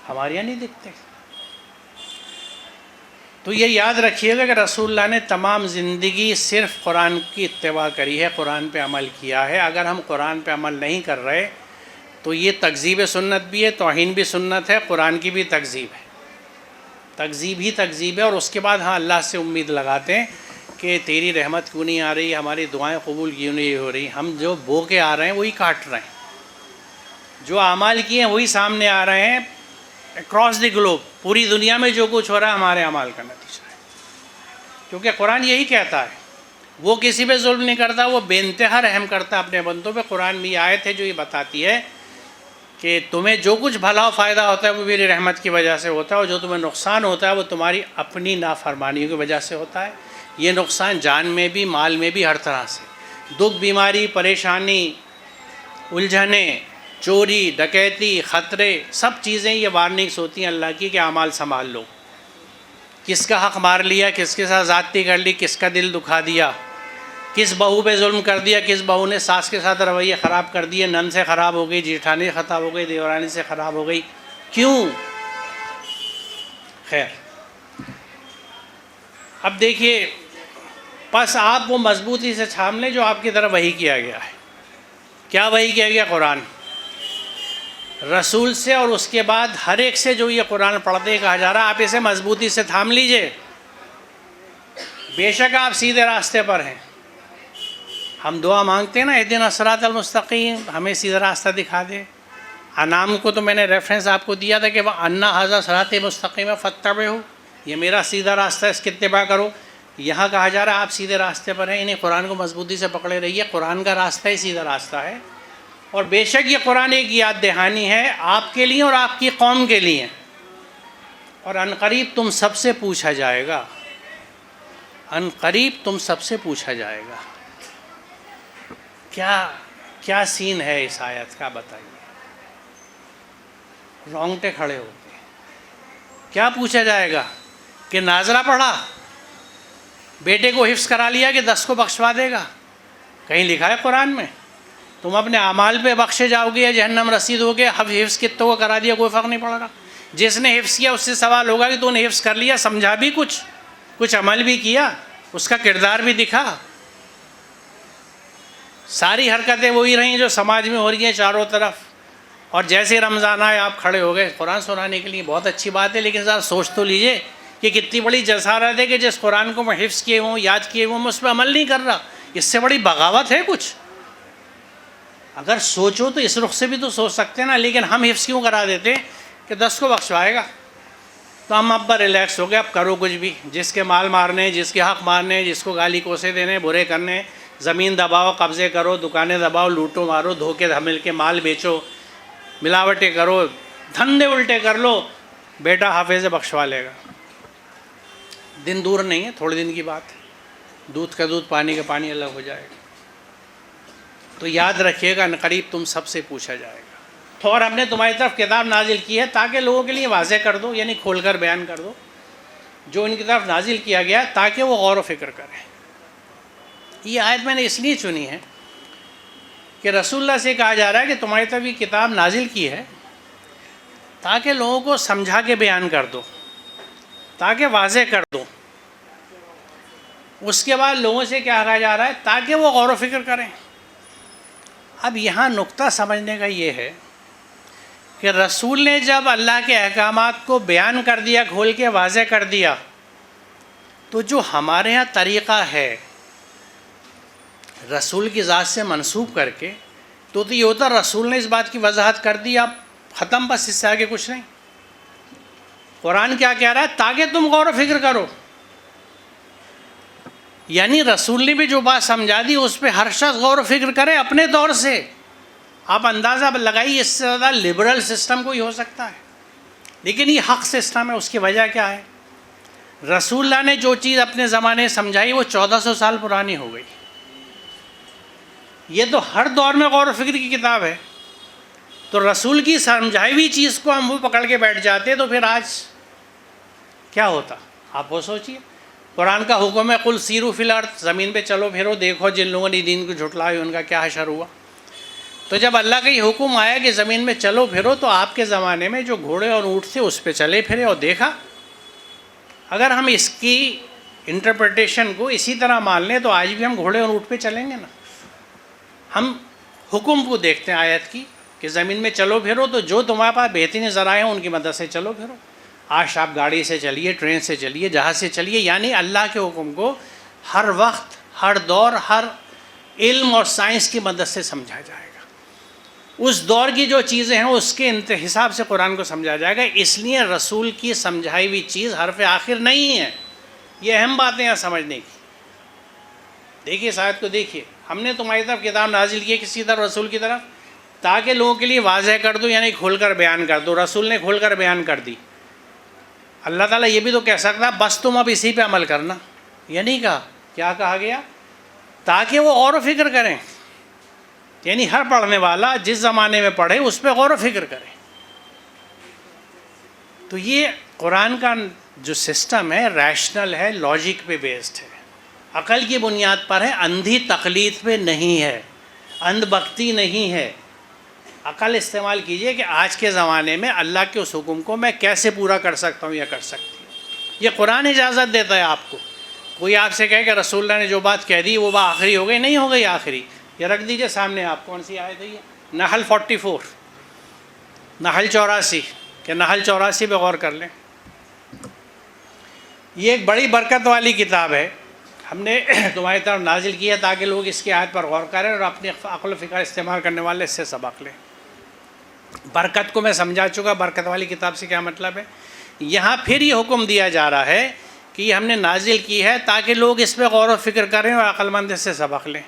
ہمارے یہاں نہیں دکھتے. تو یہ یاد رکھیے گا کہ رسول اللہ نے تمام زندگی صرف قرآن کی اتباع کری ہے، قرآن پہ عمل کیا ہے۔ اگر ہم قرآن پہ عمل نہیں کر رہے تو یہ تکذیب سنت بھی ہے، توہین بھی سنت ہے، قرآن کی بھی تکذیب ہے، تکذیب ہی تکذیب ہے۔ اور اس کے بعد ہاں اللہ سے امید لگاتے ہیں کہ تیری رحمت کیوں نہیں آ رہی، ہماری دعائیں قبول کیوں نہیں ہو رہی۔ ہم جو بو کے آ رہے ہیں وہی کاٹ رہے ہیں، جو اعمال کیے ہیں وہی سامنے آ رہے ہیں اکراس دی گلوب، پوری دنیا میں جو کچھ ہو رہا ہے ہمارے اعمال کا نتیجہ ہے، کیونکہ قرآن یہی کہتا ہے، وہ کسی پہ ظلم نہیں کرتا، وہ بے انتہا رحم کرتا ہے اپنے بندوں پہ۔ قرآن میں یہ آیت ہے جو یہ بتاتی ہے کہ تمہیں جو کچھ بھلا و فائدہ ہوتا ہے وہ میری رحمت کی وجہ سے ہوتا ہے، اور جو تمہیں نقصان ہوتا ہے وہ تمہاری اپنی نافرمانیوں کی وجہ سے ہوتا ہے۔ یہ نقصان جان میں بھی، مال میں بھی، ہر طرح سے، دکھ، بیماری، پریشانی، الجھنیں، چوری، ڈکیتی، خطرے، سب چیزیں یہ وارننگس ہوتی ہیں اللہ کی کہ اعمال سنبھال لو۔ کس کا حق مار لیا، کس کے ساتھ زیادتی کر لی، کس کا دل دکھا دیا، کس بہو پہ ظلم کر دیا، کس بہو نے ساس کے ساتھ رویے خراب کر دیے، نن سے خراب ہو گئی، جیٹھانی سے خراب ہو گئی، دیورانی سے خراب ہو گئی، کیوں؟ خیر، اب دیکھیے، پس آپ وہ مضبوطی سے تھام لیں جو آپ کی طرف وحی کیا گیا ہے۔ کیا وحی کیا گیا؟ قرآن، رسول سے، اور اس کے بعد ہر ایک سے جو یہ قرآن پڑھتے کہا جا رہا ہے آپ اسے مضبوطی سے تھام لیجئے۔ بے شک آپ سیدھے راستے پر ہیں۔ ہم دعا مانگتے ہیں نا، اہدنا الصراط المستقیم، ہمیں سیدھا راستہ دکھا دے۔ انعام کو تو میں نے ریفرنس آپ کو دیا تھا کہ وہ انا ھذا صراطی مستقیم فاتبعوہ، یہ میرا سیدھا راستہ ہے، اس کی اتباع کرو۔ یہاں کہا جا رہا ہے آپ سیدھے راستے پر ہیں، انہیں قرآن کو مضبوطی سے پکڑے رہیے، قرآن کا راستہ ہی سیدھا راستہ ہے۔ اور بے شک یہ قرآن ایک یاد دہانی ہے آپ کے لیے اور آپ کی قوم کے لیے، اور عنقریب تم سب سے پوچھا جائے گا، عنقریب تم سب سے پوچھا جائے گا۔ کیا سین ہے اس آیت کا، بتائیے، رونگٹے کھڑے ہوتے ہیں۔ کیا پوچھا جائے گا؟ کہ ناظرہ پڑھا، بیٹے کو حفظ کرا لیا کہ 10 کو بخشوا دے گا؟ کہیں لکھا ہے قرآن میں؟ تم اپنے اعمال پہ بخشے جاؤ گے یا جہنم رسید ہوگے، حفظ کتوں کو کرا دیا کوئی فرق نہیں پڑ رہا۔ جس نے حفظ کیا اس سے سوال ہوگا کہ تو نے حفظ کر لیا، سمجھا بھی کچھ عمل بھی کیا، اس کا کردار بھی دکھا؟ ساری حرکتیں وہی رہیں جو سماج میں ہو رہی ہیں چاروں طرف، اور جیسے رمضان آئے آپ کھڑے ہو گئے قرآن سنانے کے لیے، بہت اچھی بات ہے، لیکن ذرا سوچ تو لیجئے کہ کتنی بڑی جسارت ہے کہ جس قرآن کو میں حفظ کیے ہوں، یاد کیے ہوں، میں اس پہ عمل نہیں کر رہا۔ اس سے بڑی بغاوت ہے کچھ؟ اگر سوچو تو اس رخ سے بھی تو سوچ سکتے ہیں نا، لیکن ہم حفظ کیوں کرا دیتے کہ 10 کو بخشوائے گا، تو ہم اب ریلیکس ہو گئے، اب کرو کچھ بھی، جس کے مال مارنے، جس کے حق مارنے، جس کو گالی کوسے دینے، برے کرنے، زمین دباؤ، قبضے کرو، دکانیں دباؤ، لوٹو مارو، دھوکے مل کے مال بیچو، ملاوٹیں کرو، دھندے الٹے کر لو، بیٹا حافظ بخشوا لے گا۔ دن دور نہیں ہے، تھوڑے دن کی بات ہے، دودھ کا دودھ، پانی کا پانی الگ ہو جائے گا۔ تو یاد رکھیے گا عنقریب تم سب سے پوچھا جائے گا، اور ہم نے تمہاری طرف کتاب نازل کی ہے تاکہ لوگوں کے لیے واضح کر دو، یعنی کھول کر بیان کر دو جو ان کی طرف نازل کیا گیا، تاکہ وہ غور و فکر کریں۔ یہ آیت میں نے اس لیے چنی ہے کہ رسول اللہ سے کہا جا رہا ہے کہ تمہاری طرف یہ کتاب نازل کی ہے تاکہ لوگوں کو سمجھا کے بیان کر دو، تاکہ واضح کر دو۔ اس کے بعد لوگوں سے کیا کہا جا رہا ہے؟ تاکہ وہ غور و فکر کریں۔ اب یہاں نقطہ سمجھنے کا یہ ہے کہ رسول نے جب اللہ کے احکامات کو بیان کر دیا، کھول کے واضح کر دیا، تو جو ہمارے ہاں طریقہ ہے رسول کی ذات سے منسوب کر کے، تو یہ ہوتا رسول نے اس بات کی وضاحت کر دی، اب ختم، بس اس سے آگے کچھ نہیں۔ قرآن کیا کہہ رہا ہے؟ تاکہ تم غور و فکر کرو، یعنی رسول نے بھی جو بات سمجھا دی اس پہ ہر شخص غور و فکر کرے اپنے طور سے۔ آپ اندازہ لگائیے، اس سے زیادہ لبرل سسٹم کوئی ہو سکتا ہے؟ لیکن یہ حق سسٹم ہے۔ اس کی وجہ کیا ہے؟ رسول اللہ نے جو چیز اپنے زمانے سمجھائی وہ 1400 سال پرانی ہو گئی۔ یہ تو ہر دور میں غور و فکر کی کتاب ہے، تو رسول کی سمجھائی ہوئی چیز کو ہم وہ پکڑ کے بیٹھ جاتے تو پھر آج کیا ہوتا؟ آپ وہ سوچیے۔ قرآن کا حکم ہے قل سیروا فی الارض، زمین پہ چلو پھرو، دیکھو جن لوگوں نے دین کو جھٹلایا ان کا کیا حشر ہوا۔ تو جب اللہ کا یہ حکم آیا کہ زمین میں چلو پھرو، تو آپ کے زمانے میں جو گھوڑے اور اونٹ تھے اس پہ چلے پھرے اور دیکھا، اگر ہم اس کی انٹرپریٹیشن کو اسی طرح مان لیں تو آج بھی ہم گھوڑے اور اونٹ پہ چلیں گے نا. ہم حکم کو دیکھتے ہیں آیت کی کہ زمین میں چلو پھرو، تو جو تمہارے پاس بہترین ذرائع ہیں ان کی مدد سے چلو پھرو. آج آپ گاڑی سے چلیے، ٹرین سے چلیے، جہاز سے چلیے، یعنی اللہ کے حکم کو ہر وقت، ہر دور، ہر علم اور سائنس کی مدد سے سمجھا جائے گا. اس دور کی جو چیزیں ہیں اس کے حساب سے قرآن کو سمجھا جائے گا. اس لیے رسول کی سمجھائی ہوئی چیز حرف آخر نہیں ہے. یہ اہم باتیں ہیں سمجھنے کی. دیکھیے اس آیت کو دیکھیے، ہم نے تمہاری طرف کتاب نازل کی ہے، کسی طرف رسول کی طرف، تاکہ لوگوں کے لیے واضح کر دو، یعنی کھول کر بیان کر دو. رسول نے کھول کر بیان کر دی. اللہ تعالیٰ یہ بھی تو کہہ سکتا ہے بس تم اب اسی پہ عمل کرنا. یہ نہیں کہا. کیا کہا گیا؟ تاکہ وہ غور و فکر کریں. یعنی ہر پڑھنے والا جس زمانے میں پڑھے اس پہ غور و فکر کرے. تو یہ قرآن کا جو سسٹم ہے ریشنل ہے، لاجک پہ بیسڈ ہے، عقل کی بنیاد پر ہے، اندھی تقلید پہ نہیں ہے، اندھ بھکتی نہیں ہے. عقل استعمال کیجئے کہ آج کے زمانے میں اللہ کے اس حکم کو میں کیسے پورا کر سکتا ہوں یا کر سکتی ہوں. یہ قرآن اجازت دیتا ہے آپ کو. کوئی آپ سے کہے کہ رسول اللہ نے جو بات کہہ دی وہ بات آخری ہو گئی، نہیں ہو گئی آخری. یہ رکھ دیجئے سامنے آپ. کون سی آیت ہے یہ؟ نحل 44، نحل 84، کہ نحل 84 پہ غور کر لیں. یہ ایک بڑی برکت والی کتاب ہے، ہم نے تمہاری طرف نازل کی ہے تاکہ لوگ اس کی آیت پر غور کریں اور اپنی عقل و فکر استعمال کرنے والے اس سے سبق لیں. برکت کو میں سمجھا چکا، برکت والی کتاب سے کیا مطلب ہے. یہاں پھر یہ حکم دیا جا رہا ہے کہ یہ ہم نے نازل کی ہے تاکہ لوگ اس پہ غور و فکر کریں اور عقل مند سے سبق لیں.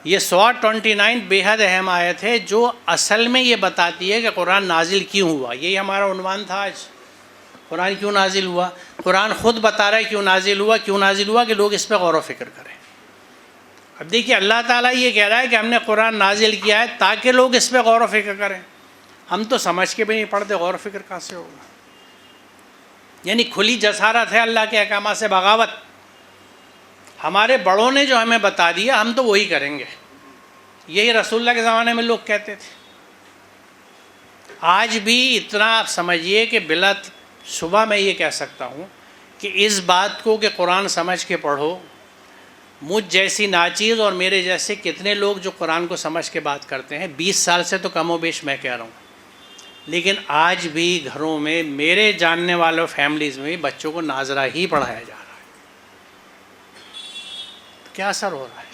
یہ سورہ 29 بے حد اہم آیت ہے جو اصل میں یہ بتاتی ہے کہ قرآن نازل کیوں ہوا. یہی ہمارا عنوان تھا آج. قرآن کیوں نازل ہوا؟ قرآن خود بتا رہا ہے کیوں نازل ہوا. کیوں نازل ہوا؟ کہ لوگ اس پہ غور و فکر کریں. اب دیکھیے اللہ تعالیٰ یہ کہہ رہا ہے کہ ہم نے قرآن نازل کیا ہے تاکہ لوگ اس پہ غور و فکر کریں. ہم تو سمجھ کے بھی نہیں پڑھتے، غور و فکر کہاں سے ہوگا. یعنی کھلی جسارت ہے اللہ کے احکامات سے بغاوت. ہمارے بڑوں نے جو ہمیں بتا دیا ہم تو وہی کریں گے. یہی رسول اللہ کے زمانے میں لوگ کہتے تھے. آج بھی اتنا آپ سمجھیے کہ بلا صبح میں یہ کہہ سکتا ہوں کہ اس بات کو کہ قرآن سمجھ کے پڑھو، مجھ جیسی ناچیز اور میرے جیسے کتنے لوگ جو قرآن کو سمجھ کے بات کرتے ہیں، 20 سال سے تو کم و بیش میں کہہ رہا ہوں. لیکن آج بھی گھروں میں میرے جاننے والوں فیملیز میں بچوں کو ناظرہ ہی پڑھایا جا رہا ہے. تو کیا اثر ہو رہا ہے؟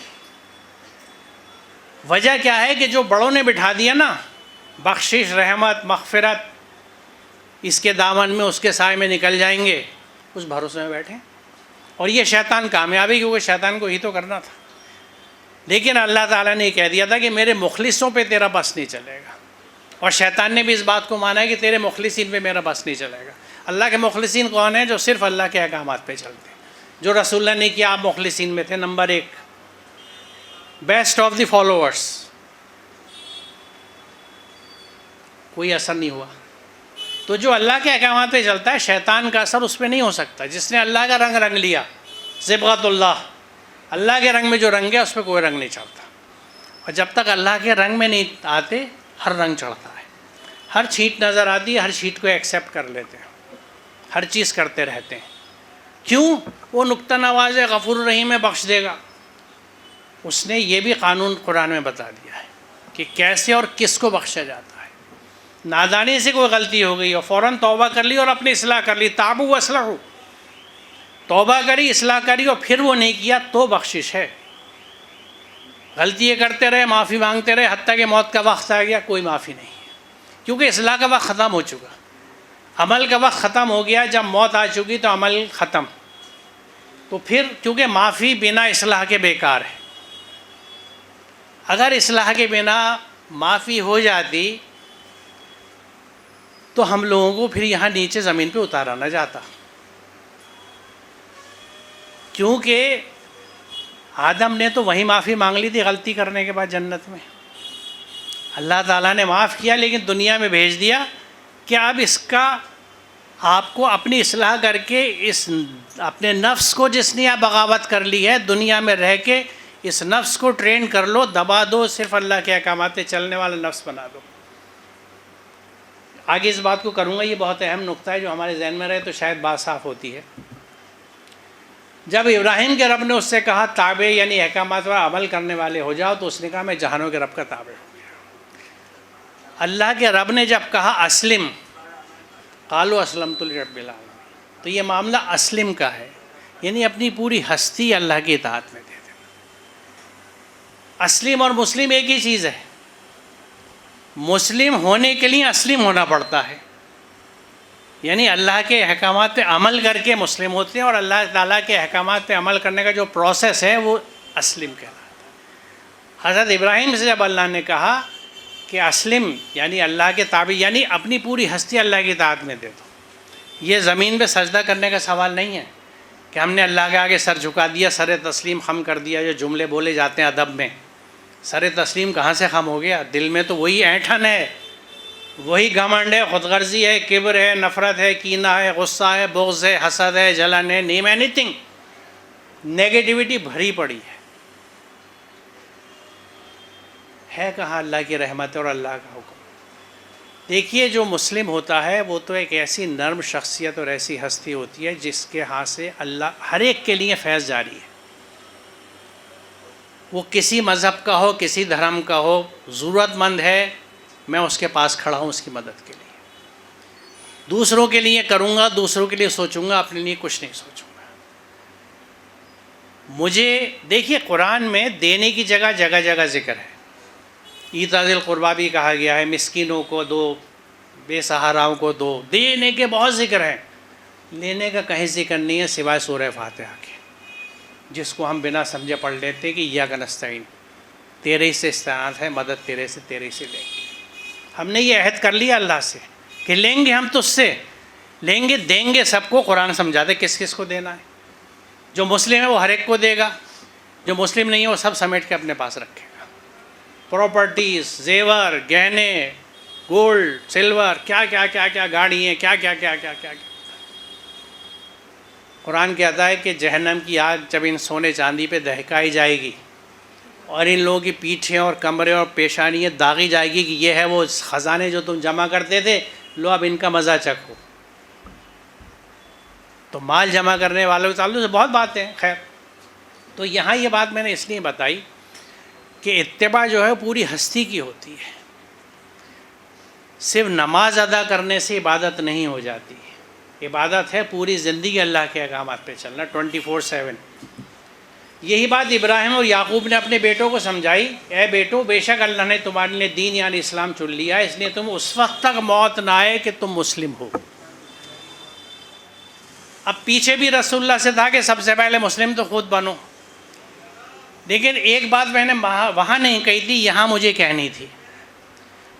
وجہ کیا ہے کہ جو بڑوں نے بٹھا دیا نا، بخشش، رحمت، مغفرت، اس کے دامن میں، اس کے سائے میں نکل جائیں گے، اس بھروسے میں بیٹھیں. اور یہ شیطان کامیابی، کیونکہ شیطان کو ہی تو کرنا تھا. لیکن اللہ تعالیٰ نے کہہ دیا تھا کہ میرے مخلصوں پہ تیرا بس نہیں چلے گا. اور شیطان نے بھی اس بات کو مانا ہے کہ تیرے مخلصین پہ میرا بس نہیں چلے گا. اللہ کے مخلصین کون ہیں؟ جو صرف اللہ کے احکامات پہ چلتے ہیں. جو رسول اللہ نے کیا آپ مخلصین میں تھے. Number 1، best of the followers. کوئی اثر نہیں ہوا. تو جو اللہ کے احکامات پہ چلتا ہے شیطان کا اثر اس پہ نہیں ہو سکتا. جس نے اللہ کا رنگ رنگ لیا، صبغۃ اللہ، اللہ کے رنگ میں جو رنگ ہے اس پہ کوئی رنگ نہیں چڑھتا. اور جب تک اللہ کے رنگ میں نہیں آتے ہر رنگ چڑھتا ہے. ہر چھینٹ نظر آتی ہے، ہر چھینٹ کو ایکسیپٹ کر لیتے ہیں، ہر چیز کرتے رہتے ہیں. کیوں؟ وہ نقطہ نواز ہے، غفور الرحیم ہے، بخش دے گا. اس نے یہ بھی قانون قرآن میں بتا دیا ہے کہ کیسے اور کس کو بخشا جاتا ہے. نادانی سے کوئی غلطی ہو گئی اور فوراً توبہ کر لی اور اپنی اصلاح کر لی. تابو واصلحوا، توبہ کری، اصلاح کری اور پھر وہ نہیں کیا تو بخشش ہے. غلطی یہ کرتے رہے، معافی مانگتے رہے، حتیٰ کہ موت کا وقت آ گیا، کوئی معافی نہیں ہے. کیونکہ اصلاح کا وقت ختم ہو چکا، عمل کا وقت ختم ہو گیا. جب موت آ چکی تو عمل ختم. تو پھر کیونکہ معافی بنا اصلاح کے بیکار ہے. اگر اصلاح کے بنا معافی ہو جاتی تو ہم لوگوں کو پھر یہاں نیچے زمین پہ اتارا نہ جاتا. کیونکہ آدم نے تو وہیں معافی مانگ لی تھی غلطی کرنے کے بعد جنت میں. اللہ تعالیٰ نے معاف کیا لیکن دنیا میں بھیج دیا کہ اب اس کا آپ کو اپنی اصلاح کر کے اس اپنے نفس کو جس نے آپ بغاوت کر لی ہے دنیا میں رہ کے اس نفس کو ٹرین کر لو، دبا دو، صرف اللہ کے احکامات پہ چلنے والا نفس بنا دو. آگے اس بات کو کروں گا، یہ بہت اہم نقطہ ہے جو ہمارے ذہن میں رہے تو شاید بات صاف ہوتی ہے. جب ابراہیم کے رب نے اس سے کہا تابع یعنی احکامات پر عمل کرنے والے ہو جاؤ، تو اس نے کہا میں جہانوں کے رب کا تابع ہوں گیا۔ اللہ کے رب نے جب کہا اسلم، قالوا اسلمت لرب العالمین، تو یہ معاملہ اسلم کا ہے، یعنی اپنی پوری ہستی اللہ کی اطاعت میں دے دینا۔ اسلم اور مسلم ایک ہی چیز ہے، مسلم ہونے کے لیے اسلم ہونا پڑتا ہے، یعنی اللہ کے احکامات پہ عمل کر کے مسلم ہوتے ہیں، اور اللہ تعالیٰ کے احکامات پہ عمل کرنے کا جو پروسیس ہے وہ اسلم کہلاتا ہے۔ حضرت ابراہیم سے جب اللہ نے کہا کہ اسلم یعنی اللہ کے تابع، یعنی اپنی پوری ہستی اللہ کی اطاعت میں دے دو، یہ زمین پہ سجدہ کرنے کا سوال نہیں ہے کہ ہم نے اللہ کے آگے سر جھکا دیا، سر تسلیم خم کر دیا، جو جملے بولے جاتے ہیں ادب میں۔ سر تسلیم کہاں سے خم ہو گیا؟ دل میں تو وہی اینٹھن ہے، وہی گھمنڈ ہے، خود غرضی ہے، کبر ہے، نفرت ہے، کینہ ہے، غصہ ہے، بغض ہے، حسد ہے، جلن ہے، نیم اینی تھنگ، نیگیٹیوٹی بھری پڑی ہے کہاں اللہ کی رحمت اور اللہ کا حکم؟ دیکھیے جو مسلم ہوتا ہے وہ تو ایک ایسی نرم شخصیت اور ایسی ہستی ہوتی ہے جس کے ہاتھ سے اللہ ہر ایک کے لیے فیض جاری ہے، وہ کسی مذہب کا ہو، کسی دھرم کا ہو، ضرورت مند ہے میں اس کے پاس کھڑا ہوں اس کی مدد کے لیے، دوسروں کے لیے کروں گا، دوسروں کے لیے سوچوں گا، اپنے لیے کچھ نہیں سوچوں گا۔ مجھے دیکھیے قرآن میں دینے کی جگہ جگہ جگہ ذکر ہے، ایتاء ذی القربیٰ بھی کہا گیا ہے، مسکینوں کو دو، بے سہاراؤں کو دو، دینے کے بہت ذکر ہیں، لینے کا کہیں ذکر نہیں ہے سوائے سورہ فاتحہ کے، جس کو ہم بنا سمجھے پڑھ لیتے کہ ایاک نستعین، تیرے ہی سے استعانت ہے، مدد تیرے سے لیں گے۔ ہم نے یہ عہد کر لیا اللہ سے کہ لیں گے، ہم تجھ سے لیں گے، دیں گے سب کو۔ قرآن سمجھاتے کس کس کو دینا ہے، جو مسلم ہے وہ ہر ایک کو دے گا، جو مسلم نہیں ہے وہ سب سمیٹ کے اپنے پاس رکھے گا۔ پراپرٹیز، زیور، گہنے، گولڈ، سلور، کیا کیا کیا کیا گاڑی ہیں، کیا کیا کیا کیا کیا کیا۔ قرآن کہتا ہے کہ جہنم کی آگ جب ان سونے چاندی پہ دہکائی جائے گی اور ان لوگوں کی پیٹھیں اور کمرے اور پیشانیاں داغی جائے گی کہ یہ ہے وہ خزانے جو تم جمع کرتے تھے، لو اب ان کا مزہ چکھو۔ تو مال جمع کرنے والوں کے تعلق سے بہت باتیں ہیں، خیر تو یہاں یہ بات میں نے اس لیے بتائی کہ اتباع جو ہے پوری ہستی کی ہوتی ہے، صرف نماز ادا کرنے سے عبادت نہیں ہو جاتی، عبادت ہے پوری زندگی اللہ کے احکامات پہ چلنا 24/7۔ یہی بات ابراہیم اور یعقوب نے اپنے بیٹوں کو سمجھائی، اے بیٹو بے شک اللہ نے تمہارے لیے دین یعنی اسلام چن لیا ہے، اس لیے تم اس وقت تک موت نہ آئے کہ تم مسلم ہو۔ اب پیچھے بھی رسول اللہ سے تھا کہ سب سے پہلے مسلم تو خود بنو، لیکن ایک بات میں نے وہاں نہیں کہی تھی، یہاں مجھے کہنی تھی۔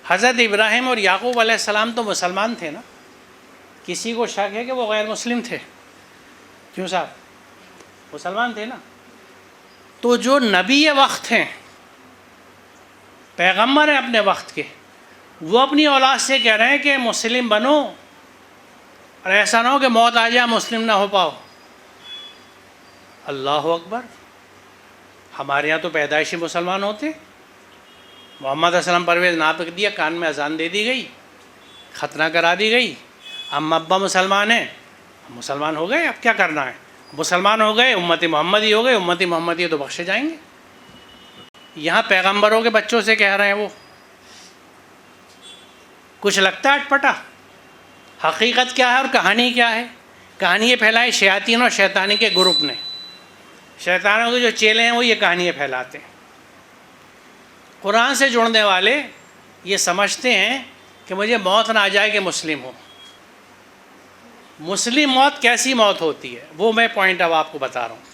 حضرت ابراہیم اور یعقوب علیہ السلام تو مسلمان تھے نا، کسی کو شک ہے کہ وہ غیر مسلم تھے؟ کیوں صاحب؟ مسلمان تھے نا۔ تو جو نبی وقت ہیں، پیغمبر ہیں اپنے وقت کے، وہ اپنی اولاد سے کہہ رہے ہیں کہ مسلم بنو، اور ایسا نہ ہو کہ موت آ جائے مسلم نہ ہو پاؤ۔ اللہ اکبر! ہمارے یہاں تو پیدائشی مسلمان ہوتے، محمد صلی اللہ علیہ وسلم پرویز ناطق دیا، کان میں اذان دے دی گئی، ختنہ کرا دی گئی، ہم ابا مسلمان ہیں، ہم مسلمان ہو گئے، اب کیا کرنا ہے؟ مسلمان ہو گئے، امت محمدی ہو گئے، امت محمدی تو بخشے جائیں گے۔ یہاں پیغمبروں کے بچوں سے کہہ رہے ہیں وہ، کچھ لگتا ہے اٹپٹا؟ حقیقت کیا ہے اور کہانی کیا ہے؟ کہانی یہ پھیلائی شیاطین اور شیطانی کے گروپ نے، شیطانوں کے جو چیلے ہیں وہ یہ کہانیاں پھیلاتے ہیں۔ قرآن سے جڑنے والے یہ سمجھتے ہیں کہ مجھے موت نہ آ جائے کہ مسلم ہو۔ مسلم موت کیسی موت ہوتی ہے وہ میں پوائنٹ اب آپ کو بتا رہا ہوں۔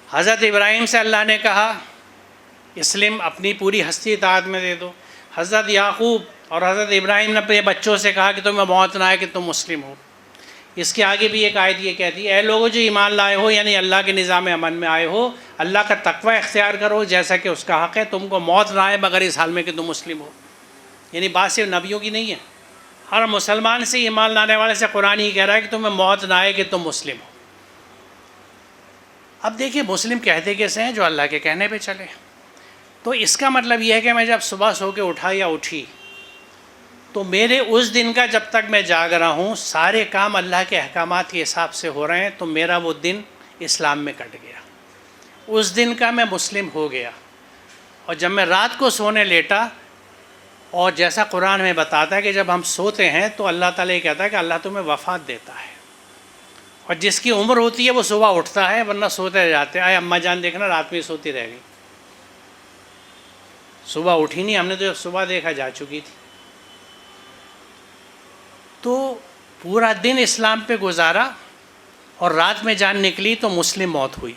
حضرت ابراہیم سے اللہ نے کہا اسلم، اپنی پوری ہستی اطاعت میں دے دو۔ حضرت یعقوب اور حضرت ابراہیم نے اپنے بچوں سے کہا کہ تمہیں موت نہ آئے کہ تم مسلم ہو۔ اس کے آگے بھی ایک آیت یہ کہتی ہے، اے لوگوں جو ایمان لائے ہو یعنی اللہ کے نظام امن میں آئے ہو، اللہ کا تقوی اختیار کرو جیسا کہ اس کا حق ہے، تم کو موت نہ آئے مگر اس حال میں کہ تم مسلم ہو۔ یعنی بات صرف نبیوں کی نہیں ہے، ہر مسلمان سے ایمان لانے والے سے قرآن ہی کہہ رہا ہے کہ تمہیں موت نہ آئے کہ تم مسلم ہو۔ اب دیکھیے مسلم کہتے کیسے ہیں؟ جو اللہ کے کہنے پہ چلے۔ تو اس کا مطلب یہ ہے کہ میں جب صبح سو کے اٹھا یا اٹھی تو میرے اس دن کا جب تک میں جاگ رہا ہوں سارے کام اللہ کے احکامات کے حساب سے ہو رہے ہیں، تو میرا وہ دن اسلام میں کٹ گیا، اس دن کا میں مسلم ہو گیا۔ اور جب میں رات کو سونے لیٹا، اور جیسا قرآن میں بتاتا ہے کہ جب ہم سوتے ہیں تو اللہ تعالیٰ یہ کہتا ہے کہ اللہ تمہیں وفات دیتا ہے، اور جس کی عمر ہوتی ہے وہ صبح اٹھتا ہے، ورنہ سوتے رہ جاتے ہیں۔ آئے اماں جان دیکھنا رات میں سوتی رہ گئی، صبح اٹھی نہیں، ہم نے تو جب صبح دیکھا جا چکی تھی۔ تو پورا دن اسلام پہ گزارا، اور رات میں جان نکلی تو مسلم موت ہوئی۔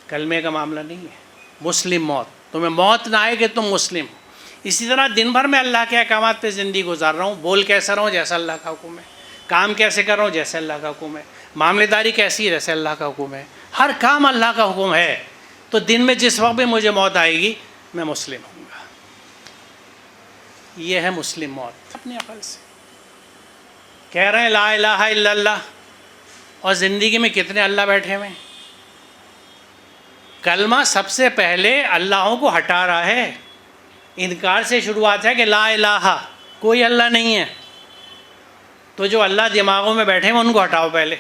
کلمے کا معاملہ نہیں ہے، مسلم موت، تمہیں موت نہ آئے کہ تم مسلم ہو۔ اسی طرح دن بھر میں اللہ کے احکامات پہ زندگی گزار رہا ہوں، بول کیسا رہا ہوں جیسا اللہ کا حکم ہے، کام کیسے کر رہا ہوں جیسے اللہ کا حکم ہے، معاملے داری کیسی ہے جیسے اللہ کا حکم ہے، ہر کام اللہ کا حکم ہے، تو دن میں جس وقت بھی مجھے موت آئے گی میں مسلم ہوں گا۔ یہ ہے مسلم موت۔ اپنی عقل سے کہہ رہے ہیں لا الہ الا اللہ، اور زندگی میں کتنے اللہ بیٹھے ہوئے ہیں۔ کلمہ سب سے پہلے اللہوں کو ہٹا رہا ہے، انکار سے شروعات ہے کہ لا الہ، کوئی اللہ نہیں ہے، تو جو اللہ دماغوں میں بیٹھے ہیں ان کو ہٹاؤ پہلے،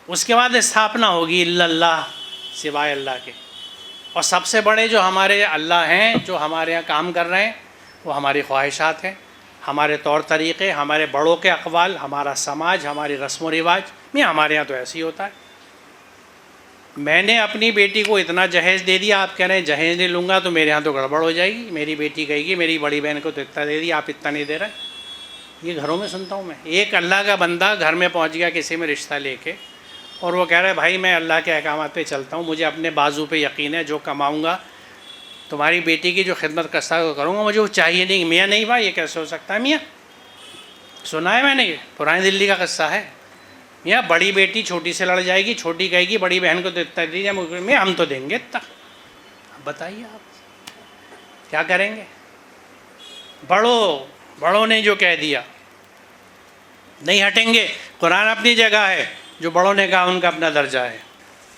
اس کے بعد استھاپنا ہوگی الا اللہ، سوائے اللہ کے۔ اور سب سے بڑے جو ہمارے اللہ ہیں، جو ہمارے یہاں کام کر رہے ہیں، وہ ہماری خواہشات ہیں، ہمارے طور طریقے، ہمارے بڑوں کے اقوال، ہمارا سماج، ہماری رسم و رواج۔ ہمارے یہاں تو ایسے ہی ہوتا ہے۔ میں نے اپنی بیٹی کو اتنا جہیز دے دیا، آپ کہہ رہے ہیں جہیز نہیں لوں گا تو میرے یہاں تو گڑبڑ ہو جائے گی، میری بیٹی کہے گی میری بڑی بہن کو تو اتنا دے دیا، آپ اتنا نہیں دے رہے۔ یہ گھروں میں سنتا ہوں میں، ایک اللہ کا بندہ گھر میں پہنچ گیا کسی میں رشتہ لے کے، اور وہ کہہ رہا ہے بھائی میں اللہ کے احکامات پہ چلتا ہوں، مجھے اپنے بازو پہ یقین ہے، جو کماؤں گا تمہاری بیٹی کی جو خدمت کروں گا، مجھے وہ چاہیے نہیں۔ میاں نہیں بھائی، یہ کیسے ہو سکتا ہے میاں؟ سنا ہے میں نے، یہ پرانی دلی کا قصہ ہے۔ میاں بڑی بیٹی چھوٹی سے لڑ جائے گی، چھوٹی کہے گی بڑی بہن کو تو اتنا دیجیے، میں ہم تو دیں گے اتنا۔ بتائیے آپ کیا کریں گے؟ بڑوں نے جو کہہ دیا نہیں ہٹیں گے۔ قرآن اپنی جگہ ہے، جو بڑوں نے کہا ان کا اپنا درجہ ہے۔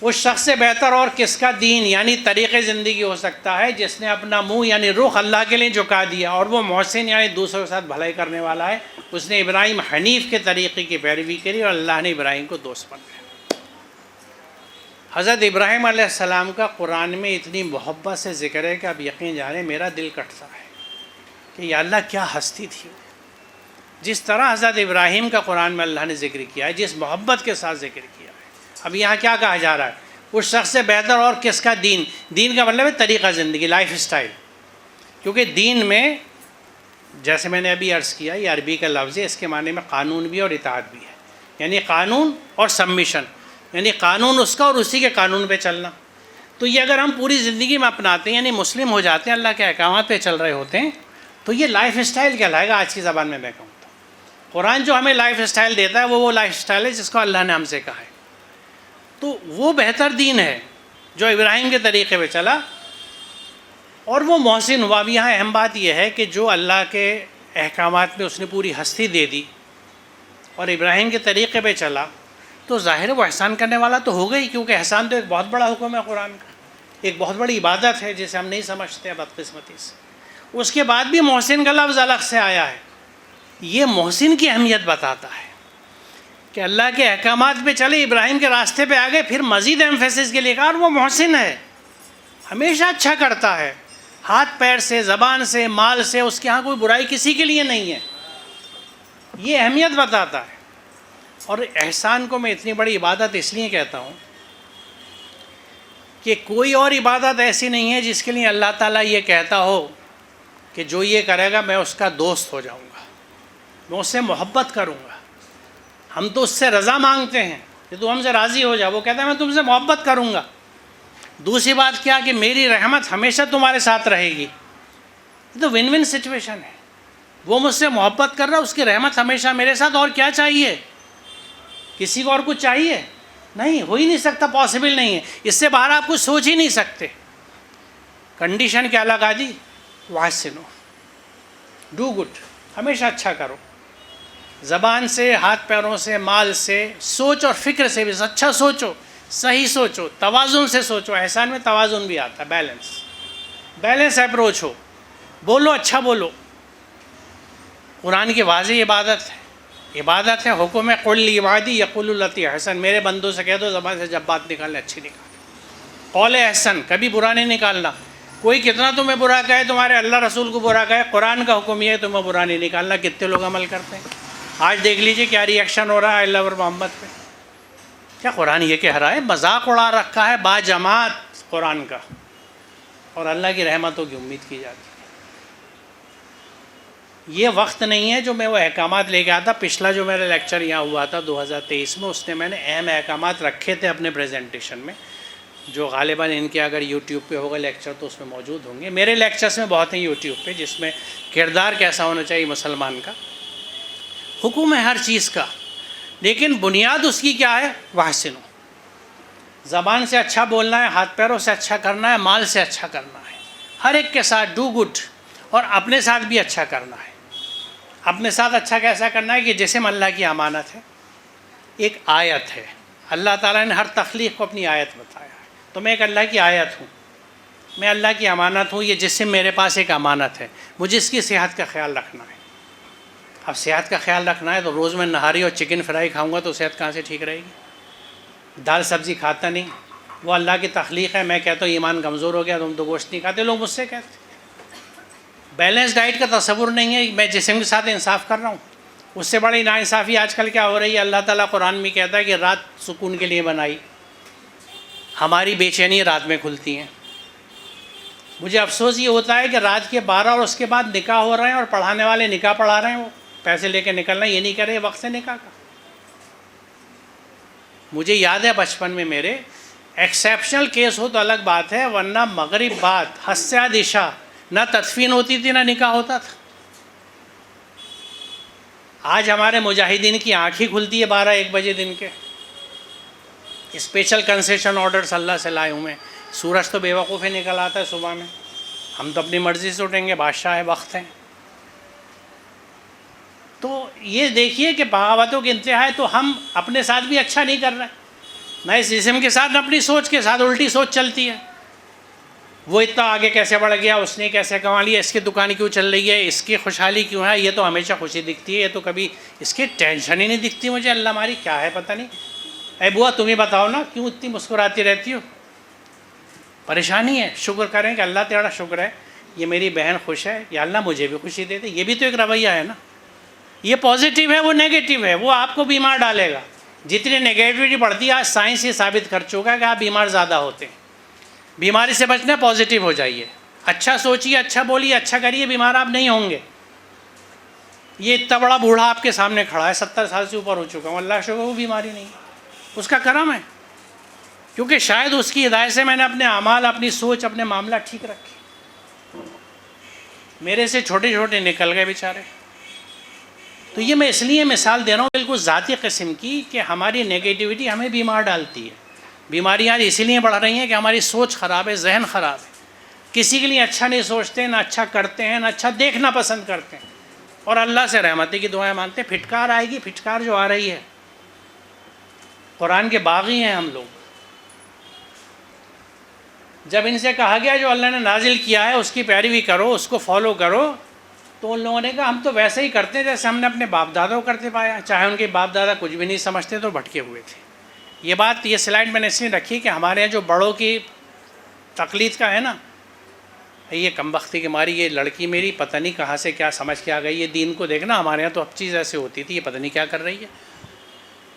اس شخص سے بہتر اور کس کا دین یعنی طریقِ زندگی ہو سکتا ہے جس نے اپنا منہ یعنی رخ اللہ کے لیے جھکا دیا، اور وہ محسن یعنی دوسروں کے ساتھ بھلائی کرنے والا ہے۔ اس نے ابراہیم حنیف کے طریقے کی پیروی کری، اور اللہ نے ابراہیم کو دوست بنایا۔ حضرت ابراہیم علیہ السلام کا قرآن میں اتنی محبت سے ذکر ہے کہ آپ یقین جانیں میرا دل کٹتا ہے کہ یا اللہ کیا ہستی تھی۔ جس طرح حضرت ابراہیم کا قرآن میں اللہ نے ذکر کیا ہے، جس محبت کے ساتھ ذکر کیا ہے، اب یہاں کیا کہا جا رہا ہے؟ اس شخص سے بہتر اور کس کا دین؟ دین کا مطلب ہے طریقہ زندگی، لائف اسٹائل۔ کیونکہ دین میں جیسے میں نے ابھی عرض کیا، یہ عربی کا لفظ ہے، اس کے معنی میں قانون بھی اور اطاعت بھی ہے، یعنی قانون اور سبمیشن، یعنی قانون اس کا اور اسی کے قانون پہ چلنا۔ تو یہ اگر ہم پوری زندگی میں اپناتے ہیں، یعنی مسلم ہو جاتے ہیں، اللہ کے احکامات پہ چل رہے ہوتے ہیں، تو یہ لائف اسٹائل کہلائے گا آج کی زبان میں کہوں تو۔ قرآن جو ہمیں لائف اسٹائل دیتا ہے وہ لائف اسٹائل ہے جس کو اللہ نے ہم سے کہا ہے۔ تو وہ بہتر دین ہے جو ابراہیم کے طریقے پہ چلا، اور وہ محسن ہوا۔ اب یہاں اہم بات یہ ہے کہ جو اللہ کے احکامات میں اس نے پوری ہستی دے دی اور ابراہیم کے طریقے پہ چلا، تو ظاہر وہ احسان کرنے والا تو ہوگا ہی، کیونکہ احسان تو ایک بہت بڑا حکم ہے قرآن کا، ایک بہت بڑی عبادت ہے جسے ہم نہیں سمجھتے بدقسمتی سے۔ اس کے بعد بھی محسن کا لفظ الگ سے آیا ہے، یہ محسن کی اہمیت بتاتا ہے کہ اللہ کے احکامات پہ چلے، ابراہیم کے راستے پہ آ گئے، پھر مزید ایمفیسس کے لیے کہا، اور وہ محسن ہے، ہمیشہ اچھا کرتا ہے، ہاتھ پیر سے، زبان سے، مال سے، اس کے ہاں کوئی برائی کسی کے لیے نہیں ہے۔ یہ اہمیت بتاتا ہے۔ اور احسان کو میں اتنی بڑی عبادت اس لیے کہتا ہوں کہ کوئی اور عبادت ایسی نہیں ہے جس کے لیے اللہ تعالیٰ یہ کہتا ہو کہ جو یہ کرے گا میں اس کا دوست ہو جاؤں گا، میں اس سے محبت کروں گا۔ ہم تو اس سے رضا مانگتے ہیں کہ تو ہم سے راضی ہو جا، وہ کہتا ہے میں تم سے محبت کروں گا۔ دوسری بات کیا کہ میری رحمت ہمیشہ تمہارے ساتھ رہے گی۔ یہ تو ون ون سچویشن ہے، وہ مجھ سے محبت کر رہا ہے، اس کی رحمت ہمیشہ میرے ساتھ، اور کیا چاہیے؟ کسی کو اور کچھ چاہیے؟ نہیں، ہو ہی نہیں سکتا، پاسبل نہیں ہے، اس سے باہر آپ کچھ سوچ ہی نہیں سکتے۔ کنڈیشن کیا لگا دی؟ واحسنو، ڈو گڈ، ہمیشہ اچھا کرو، زبان سے، ہاتھ پیروں سے، مال سے، سوچ اور فکر سے بھی اچھا سوچو، صحیح سوچو، توازن سے سوچو۔ احسان میں توازن بھی آتا ہے، بیلنس اپروچ ہو، بولو اچھا بولو، قرآن کی واضح عبادت ہے، حکم ہے قل لعبادی یقولوا التی احسن، میرے بندوں سے کہہ دو زبان سے جب بات نکالنے اچھی نکال، قول احسن، کبھی برا نہیں نکالنا۔ کوئی کتنا تمہیں برا کہے، تمہارے اللہ رسول کو برا کہے، قرآن کا حکم یہ ہے تمہیں برا نہیں نکالنا۔ کتنے لوگ عمل کرتے ہیں؟ آج دیکھ لیجئے کیا ری ایکشن ہو رہا ہے اللہ اور محمد پہ۔ کیا قرآن یہ کہہ رہا ہے؟ مذاق اڑا رکھا ہے با جماعت قرآن کا، اور اللہ کی رحمتوں کی امید کی جاتی ہے۔ یہ وقت نہیں ہے جو میں وہ احکامات لے کے آتا۔ پچھلا جو میرا لیکچر یہاں ہوا تھا 2023 میں، اس نے میں نے اہم احکامات رکھے تھے اپنے پریزنٹیشن میں، جو غالباً ان کے اگر یوٹیوب پہ ہوگا لیکچر تو اس میں موجود ہوں گے۔ میرے لیکچرز میں بہت ہیں یوٹیوب پہ، جس میں کردار کیسا ہونا چاہیے مسلمان کا، حکم ہے ہر چیز کا، لیکن بنیاد اس کی کیا ہے؟ واحسنو، زبان سے اچھا بولنا ہے، ہاتھ پیروں سے اچھا کرنا ہے، مال سے اچھا کرنا ہے، ہر ایک کے ساتھ ڈو گڈ، اور اپنے ساتھ بھی اچھا کرنا ہے۔ اپنے ساتھ اچھا کیسا کرنا ہے کہ جسم اللہ کی امانت ہے، ایک آیت ہے، اللہ تعالیٰ نے ہر تخلیق کو اپنی آیت بتایا ہے، تو میں ایک اللہ کی آیت ہوں، میں اللہ کی امانت ہوں، یہ جسم میرے پاس ایک امانت ہے، مجھے اس کی صحت کا خیال رکھنا ہے۔ اب صحت کا خیال رکھنا ہے تو روز میں نہاری اور چکن فرائی کھاؤں گا تو صحت کہاں سے ٹھیک رہے گی؟ دال سبزی کھاتا نہیں، وہ اللہ کی تخلیق ہے، میں کہتا ہوں ایمان کمزور ہو گیا تم تو گوشت نہیں کھاتے، لوگ مجھ سے کہتے بیلنس ڈائٹ کا تصور نہیں ہے، میں جسم کے ساتھ انصاف کر رہا ہوں۔ اس سے بڑی ناانصافی آج کل کیا ہو رہی ہے؟ اللہ تعالیٰ قرآن میں کہتا ہے کہ رات سکون کے لیے بنائی، ہماری بے چینی رات میں کھلتی ہیں۔ مجھے افسوس یہ ہوتا ہے کہ رات کے 12 اور اس کے بعد نکاح ہو رہے ہیں، اور پڑھانے والے نکاح پڑھا رہے ہیں، وہ پیسے لے کے نکلنا یہ نہیں کر رہے وقت سے نکاح کا۔ مجھے یاد ہے بچپن میں میرے ایکسیپشنل کیس ہو تو الگ بات ہے، ورنہ مغرب بعد حد سے زیادہ عشاء نہ تدفین ہوتی تھی نہ نکاح ہوتا تھا۔ آج ہمارے مجاہدین کی آنکھ ہی کھلتی ہے 12-1 بجے دن کے۔ اسپیشل کنسیشن آرڈرز اللہ سے لائے ہوئے ہیں۔ سورج تو بے وقوف ہی نکل آتا ہے صبح میں، ہم تو اپنی مرضی سے اٹھیں گے، بادشاہ ہے، وقت ہے۔ تو یہ دیکھیے کہ بغاوتوں کی انتہا ہے، تو ہم اپنے ساتھ بھی اچھا نہیں کر رہے، نہ اس جسم کے ساتھ نہ اپنی سوچ کے ساتھ، الٹی سوچ چلتی ہے۔ وہ اتنا آگے کیسے بڑھ گیا، اس نے کیسے کما لیا، اس کی دکان کیوں چل رہی ہے، اس کی خوشحالی کیوں ہے، یہ تو ہمیشہ خوشی دکھتی ہے، یہ تو کبھی اس کی ٹینشن ہی نہیں دکھتی مجھے، اللہ ہماری کیا ہے پتہ نہیں۔ اے بوا تم ہی بتاؤ نا کیوں اتنی مسکراتی رہتی ہو؟ پریشانی ہے، شکر کریں کہ اللہ تیرا شکر ہے یہ میری بہن خوش ہے، یا اللہ مجھے بھی خوشی دے دے، یہ بھی تو ایک رویہ ہے نا۔ یہ پازیٹیو ہے، وہ نیگیٹو ہے، وہ آپ کو بیمار ڈالے گا۔ جتنی نیگیٹیوٹی بڑھتی ہے، آج سائنس یہ ثابت کر چکا ہے کہ آپ بیمار زیادہ ہوتے ہیں۔ بیماری سے بچنا پازیٹیو ہو جائیے، اچھا سوچیے، اچھا بولیے، اچھا کریے، بیمار آپ نہیں ہوں گے۔ یہ اتنا بڑا بوڑھا آپ کے سامنے کھڑا ہے، 70 سال سے اوپر ہو چکا ہوں، اللہ شکر وہ بیماری نہیں، اس کا کرم ہے، کیونکہ شاید اس کی ہدایت سے میں نے اپنے اعمال، اپنی سوچ، اپنے معاملہ ٹھیک رکھے۔ میرے سے چھوٹے چھوٹے نکل گئے بیچارے۔ تو یہ میں اس لیے مثال دے رہا ہوں بالکل ذاتی قسم کی، کہ ہماری نیگیٹیوٹی ہمیں بیمار ڈالتی ہے۔ بیماریاں اسی لیے بڑھ رہی ہیں کہ ہماری سوچ خراب ہے، ذہن خراب ہے، کسی کے لیے اچھا نہیں سوچتے، نہ اچھا کرتے ہیں، نہ اچھا دیکھنا پسند کرتے ہیں، اور اللہ سے رحمتی کی دعائیں مانگتے ہیں۔ پھٹکار آئے گی، پھٹکار جو آ رہی ہے، قرآن کے باغی ہیں ہم لوگ۔ جب ان سے کہا گیا جو اللہ نے نازل کیا ہے اس کی پیروی کرو، اس کو فالو کرو، تو ان لوگوں نے کہا ہم تو ویسے ہی کرتے جیسے ہم نے اپنے باپ دادا کو کرتے پایا، چاہے ان کے باپ دادا کچھ بھی نہیں سمجھتے تو بھٹکے ہوئے تھے۔ یہ بات، یہ سلائڈ میں نے اس لیے رکھی کہ ہمارے یہاں جو بڑوں کی تقلید کا ہے نا، یہ کم بختی کی ماری، یہ لڑکی میری پتہ نہیں کہاں سے کیا سمجھ کے آ گئی، یہ دین کو دیکھنا، ہمارے یہاں تو اب چیز ایسے ہوتی تھی، یہ پتہ نہیں کیا کر رہی ہے۔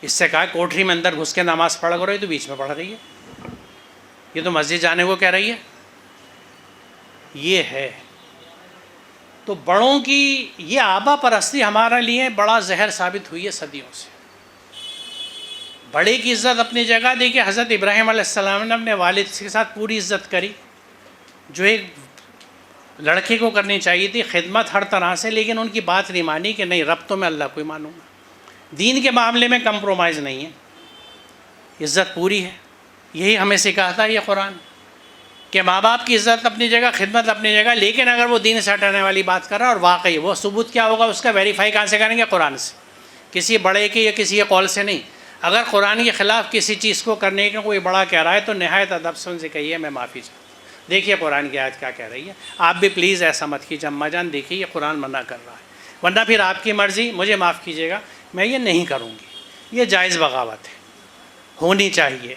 اس سے کہا کوٹری میں اندر گھس کے نماز پڑھ رہی تو بیچ میں پڑھ رہی ہے، یہ تو مسجد جانے کو کہہ رہی ہے۔ یہ ہے تو بڑوں کی یہ آبا پرستی ہمارے لیے بڑا زہر ثابت ہوئی ہے صدیوں سے۔ بڑے کی عزت اپنی جگہ، دیکھیے حضرت ابراہیم علیہ السلام نے اپنے والد کے ساتھ پوری عزت کری، جو ایک لڑکے کو کرنی چاہیے تھی، خدمت ہر طرح سے، لیکن ان کی بات نہیں مانی کہ نہیں، رب تو میں اللہ کو ہی مانوں گا، دین کے معاملے میں کمپرومائز نہیں ہے، عزت پوری ہے۔ یہی ہمیں سکھاتا ہے یہ قرآن، کہ ماں باپ کی عزت اپنی جگہ، خدمت اپنی جگہ، لیکن اگر وہ دین سے ہٹانے والی بات کر رہا ہے، اور واقعی وہ ثبوت کیا ہوگا اس کا، ویریفائی کہاں سے کریں گے؟ قرآن سے، کسی بڑے کے یا کسی کے قول سے نہیں۔ اگر قرآن کے خلاف کسی چیز کو کرنے کا کوئی بڑا کہہ رہا ہے تو نہایت ادب سے ان سے کہیے میں معافی چاہتا ہوں، دیکھیے قرآن کی آیت کیا کہہ رہی ہے، آپ بھی پلیز ایسا مت کیجیے، اماں جان دیکھیے یہ قرآن منع کر رہا ہے۔ ورنہ پھر آپ کی مرضی، مجھے معاف کیجیے گا، میں یہ نہیں کروں گی۔ یہ جائز بغاوت ہے، ہونی چاہیے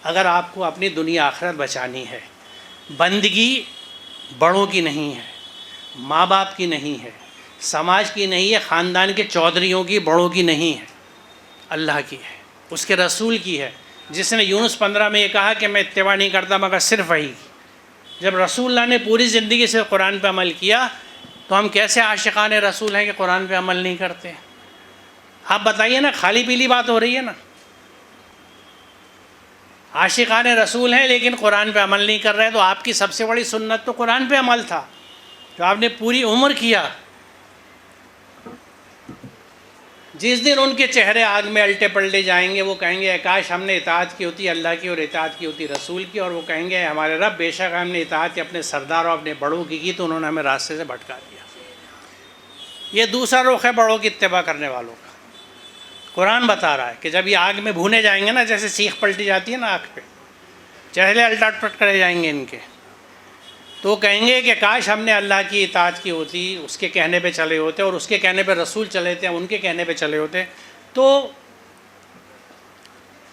اگر آپ کو اپنی دنیا آخرت بچانی ہے۔ بندگی بڑوں کی نہیں ہے، ماں باپ کی نہیں ہے، سماج کی نہیں ہے، خاندان کے چودھریوں کی، بڑوں کی نہیں ہے، اللہ کی ہے، اس کے رسول کی ہے، جس نے یونس 15 میں یہ کہا کہ میں اتباع نہیں کرتا مگر صرف وحی کی۔ جب رسول اللہ نے پوری زندگی سے قرآن پہ عمل کیا تو ہم کیسے عاشقان رسول ہیں کہ قرآن پہ عمل نہیں کرتے؟ آپ بتائیے نا، خالی پیلی بات ہو رہی ہے نا۔ عاشقان رسول ہیں لیکن قرآن پہ عمل نہیں کر رہے، تو آپ کی سب سے بڑی سنت تو قرآن پہ عمل تھا جو آپ نے پوری عمر کیا۔ جس دن ان کے چہرے آگ میں الٹے پلٹے جائیں گے، وہ کہیں گے کاش ہم نے اطاعت کی ہوتی اللہ کی اور اطاعت کی ہوتی رسول کی، اور وہ کہیں گے ہمارے رب بے شک ہم نے اطاعت اپنے سردار اور اپنے بڑوں کی تو انہوں نے ہمیں راستے سے بھٹکا دیا۔ یہ دوسرا رخ ہے بڑوں کی اتباع کرنے والوں کا۔ قرآن بتا رہا ہے کہ جب یہ آگ میں بھونے جائیں گے نا، جیسے سیخ پلٹی جاتی ہے نا آگ پہ، چہرے الٹا پلٹ کرے جائیں گے ان کے، تو کہیں گے کہ کاش ہم نے اللہ کی اطاعت کی ہوتی، اس کے کہنے پہ چلے ہوتے، اور اس کے کہنے پہ رسول چلے تھے، ان کے کہنے پہ چلے ہوتے، تو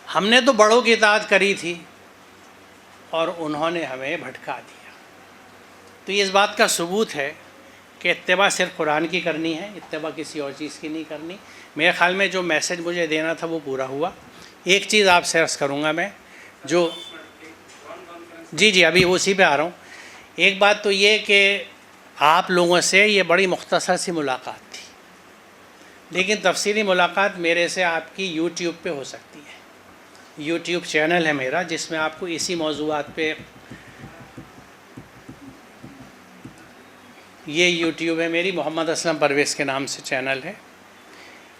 ہم نے تو بڑوں کی اطاعت کری تھی اور انہوں نے ہمیں بھٹکا دیا۔ تو یہ اس بات کا ثبوت ہے کہ اتباع صرف قرآن کی کرنی ہے، اتباع کسی اور چیز کی نہیں کرنی۔ میرے خیال میں جو میسج مجھے دینا تھا وہ پورا ہوا۔ ایک چیز آپ سے عرض کروں گا میں، جو جی ابھی اسی پہ آ رہا ہوں۔ ایک بات تو یہ کہ آپ لوگوں سے یہ بڑی مختصر سی ملاقات تھی، لیکن تفصیلی ملاقات میرے سے آپ کی یوٹیوب پہ ہو سکتی ہے۔ یوٹیوب چینل ہے میرا، جس میں آپ کو اسی موضوعات پہ، یہ یوٹیوب ہے میری، محمد اسلم پرویز کے نام سے چینل ہے۔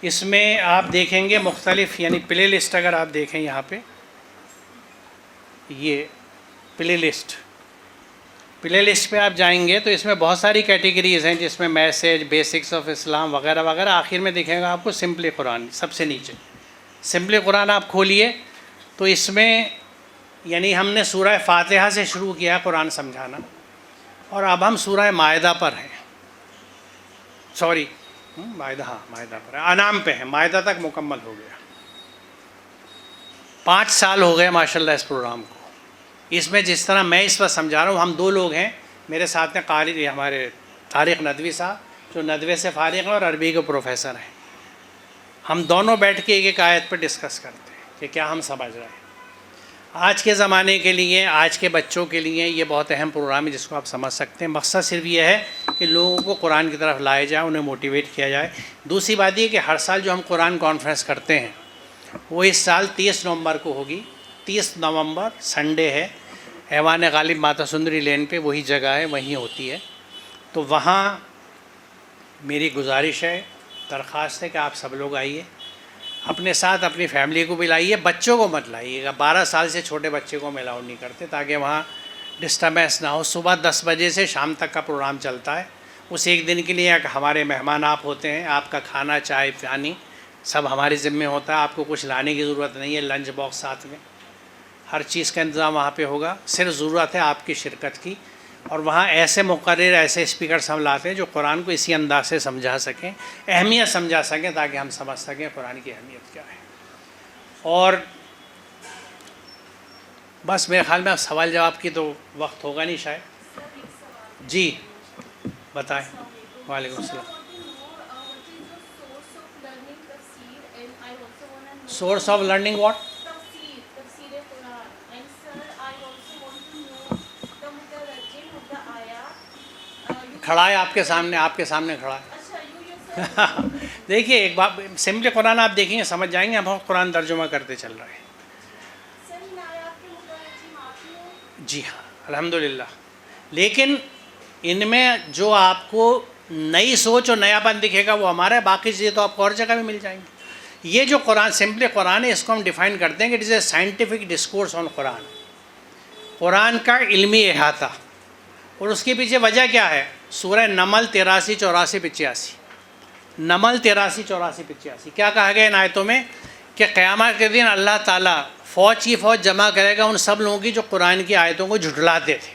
اس میں آپ دیکھیں گے مختلف، یعنی پلے لسٹ اگر آپ دیکھیں یہاں پہ، یہ پلے لسٹ پہ آپ جائیں گے تو اس میں بہت ساری کیٹیگریز ہیں، جس میں میسیج، بیسکس آف اسلام وغیرہ وغیرہ۔ آخر میں دکھے گا آپ کو سمپلی قرآن، سب سے نیچے سمپلی قرآن آپ کھولیے تو اس میں یعنی ہم نے سورہ فاتحہ سے شروع کیا قرآن سمجھانا، اور اب ہم سورہ مائدہ پر ہیں، مائدہ پر ہے، انعام پہ ہے، مائدہ تک مکمل ہو گیا۔ 5 سال ہو گئے ماشاءاللہ اس پروگرام کو۔ اس میں جس طرح میں اس وقت سمجھا رہا ہوں، ہم 2 لوگ ہیں میرے ساتھ میں، قاری ہمارے طارق ندوی صاحب جو ندوے سے فارغ ہیں اور عربی کے پروفیسر ہیں۔ ہم دونوں بیٹھ کے ایک آیت پہ ڈسکس کرتے ہیں کہ کیا ہم سمجھ رہے ہیں۔ آج کے زمانے کے لیے، آج کے بچوں کے لیے یہ بہت اہم پروگرام ہے جس کو آپ سمجھ سکتے ہیں۔ مقصد صرف یہ ہے کہ لوگوں کو قرآن کی طرف لایا جائے، انہیں موٹیویٹ کیا جائے۔ دوسری بات یہ کہ ہر سال جو ہم قرآن کانفرنس کرتے ہیں وہ اس سال 30 نومبر کو ہوگی۔ 30 نومبر سنڈے ہے، ایوان غالب ماتا سندری لین پہ، وہی جگہ ہے، وہیں ہوتی ہے۔ تو وہاں میری گزارش ہے، درخواست ہے کہ آپ سب لوگ آئیے، اپنے ساتھ اپنی فیملی کو بھی لائیے، بچوں کو مت لائیے گا، 12 سال سے چھوٹے بچے کو ہم الاؤ نہیں کرتے تاکہ وہاں ڈسٹربینس نہ ہو۔ صبح 10 بجے سے شام تک کا پروگرام چلتا ہے۔ اس ایک دن کے لیے ہمارے مہمان آپ ہوتے ہیں، آپ کا کھانا، چائے، پانی سب ہمارے ذمے ہوتا ہے، آپ کو کچھ لانے کی ضرورت نہیں ہے، لنچ باکس ساتھ میں، ہر چیز کا انتظام وہاں پہ ہوگا۔ صرف ضرورت ہے آپ کی شرکت کی، اور وہاں ایسے مقرر، ایسے اسپیکرس ہم لاتے ہیں جو قرآن کو اسی انداز سے سمجھا سکیں، اہمیت سمجھا سکیں، تاکہ ہم سمجھ سکیں قرآن کی اہمیت کیا ہے۔ اور بس میرے خیال میں اب سوال جواب کی تو وقت ہوگا نہیں شاید۔ جی بتائیں۔ وعلیکم السلام۔ Source of learning what? کھڑا ہے آپ کے سامنے کھڑا ہے۔ دیکھیے ایک بات، سمپلی قرآن آپ دیکھیں گے سمجھ جائیں گے، ہم قرآن ترجمہ کرتے چل رہے ہیں۔ جی ہاں الحمدللہ، لیکن ان میں جو آپ کو نئی سوچ اور نیا پن دکھے گا وہ ہمارا ہے، باقی چیزیں تو آپ کو اور جگہ بھی مل جائیں گی۔ یہ جو قرآن سمپلی قرآن ہے، اس کو ہم ڈیفائن کرتے ہیں کہ it is a scientific discourse on Quran, Quran کا علمی احاطہ۔ اور اس کے پیچھے وجہ کیا ہے؟ سورہ نمل 83، 84، 85، نمل 83، 84، 85 کیا کہا گیا ان آیتوں میں کہ قیامت کے دن اللہ تعالیٰ فوج کی فوج جمع کرے گا ان سب لوگوں کی جو قرآن کی آیتوں کو جھٹلاتے تھے،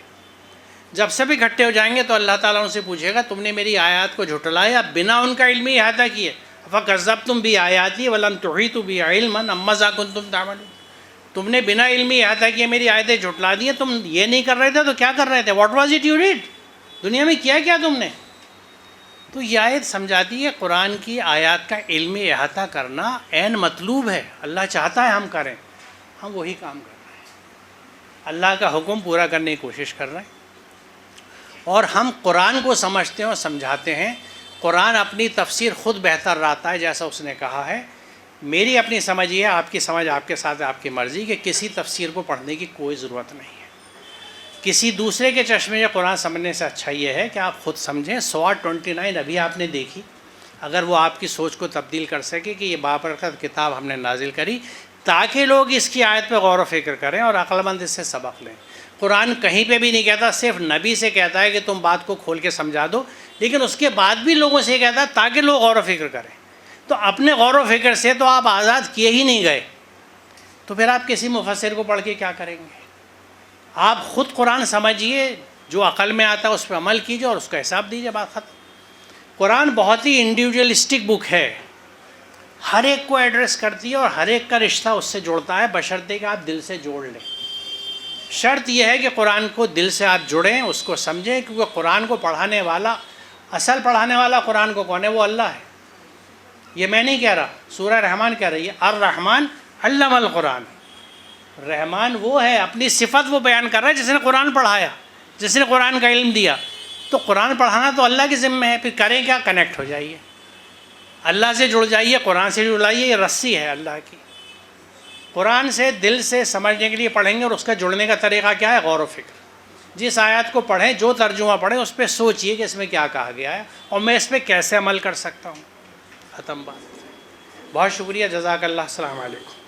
جب سب اکٹھے ہو جائیں گے تو اللہ تعالیٰ ان سے پوچھے گا تم نے میری آیات کو جھٹلایا بنا ان کا علمی احاطہ کیے، فَكَذَّبْتُمْ بِآيَاتِي وَلَمْ تُحِيطُوا بِهَا عِلْمًا عَمَّاذَا كُنتُمْ تَعْمَلُونَ، تم نے بنا علمی احاطہ کیے میری آیتیں جھٹلا دی، تم یہ نہیں کر رہے تھے تو کیا کر رہے تھے؟ What was it you did, دنیا میں کیا کیا تم نے؟ تو یہ آیت سمجھاتی ہے قرآن کی آیات کا علمی احاطہ کرنا عین مطلوب ہے، اللہ چاہتا ہے ہم کریں، ہم وہی کام کر رہے ہیں، اللہ کا حکم پورا کرنے کی کوشش کر رہے ہیں، اور ہم قرآن کو سمجھتے ہیں اور سمجھاتے ہیں۔ قرآن اپنی تفسیر خود بہتر رہتا ہے، جیسا اس نے کہا ہے، میری اپنی سمجھ یہ ہے، آپ کی سمجھ آپ کے ساتھ آپ کی مرضی، کہ کسی تفسیر کو پڑھنے کی کوئی ضرورت نہیں ہے، کسی دوسرے کے چشمے سے قرآن سمجھنے سے اچھا یہ ہے کہ آپ خود سمجھیں۔ سورہ 29 ابھی آپ نے دیکھی، اگر وہ آپ کی سوچ کو تبدیل کر سکے کہ یہ بابرکت کتاب ہم نے نازل کری تاکہ لوگ اس کی آیت پہ غور و فکر کریں اور عقل مند اس سے سبق لیں۔ قرآن کہیں پہ بھی نہیں کہتا، صرف نبی سے کہتا ہے کہ تم بات کو کھول کے سمجھا دو، لیکن اس کے بعد بھی لوگوں سے یہ کہتا ہے تاکہ لوگ غور و فکر کریں۔ تو اپنے غور و فکر سے تو آپ آزاد کیے ہی نہیں گئے، تو پھر آپ کسی مفسر کو پڑھ کے کیا کریں گے؟ آپ خود قرآن سمجھیے، جو عقل میں آتا ہے اس پہ عمل کیجیے اور اس کا حساب دیجیے، بات ختم۔ قرآن بہت ہی انڈیویجولسٹک بک ہے، ہر ایک کو ایڈریس کرتی ہے اور ہر ایک کا رشتہ اس سے جوڑتا ہے، بشرطے کہ آپ دل سے جوڑ لیں۔ شرط یہ ہے کہ قرآن کو دل سے آپ جڑیں، اس کو سمجھیں، کیونکہ قرآن کو پڑھانے والا، اصل پڑھانے والا قرآن کو کون ہے؟ وہ اللہ ہے۔ یہ میں نہیں کہہ رہا، سورہ رحمان کہہ رہی ہے، الرحمن علم القرآن، رحمان وہ ہے، اپنی صفت وہ بیان کر رہا ہے جس نے قرآن پڑھایا، جس نے قرآن کا علم دیا۔ تو قرآن پڑھانا تو اللہ کے ذمہ ہے، پھر کریں کیا؟ کنیکٹ ہو جائیے، اللہ سے جڑ جائیے، قرآن سے جڑ جائیے، یہ رسی ہے اللہ کی۔ قرآن سے دل سے سمجھنے کے لیے پڑھیں گے، اور اس کا جڑنے کا طریقہ کیا ہے؟ غور و فکر۔ جس آیات کو پڑھیں، جو ترجمہ پڑھیں، اس پہ سوچئے کہ اس میں کیا کہا گیا ہے اور میں اس پہ کیسے عمل کر سکتا ہوں، ختم بات۔ بہت شکریہ، جزاک اللہ، السلام علیکم۔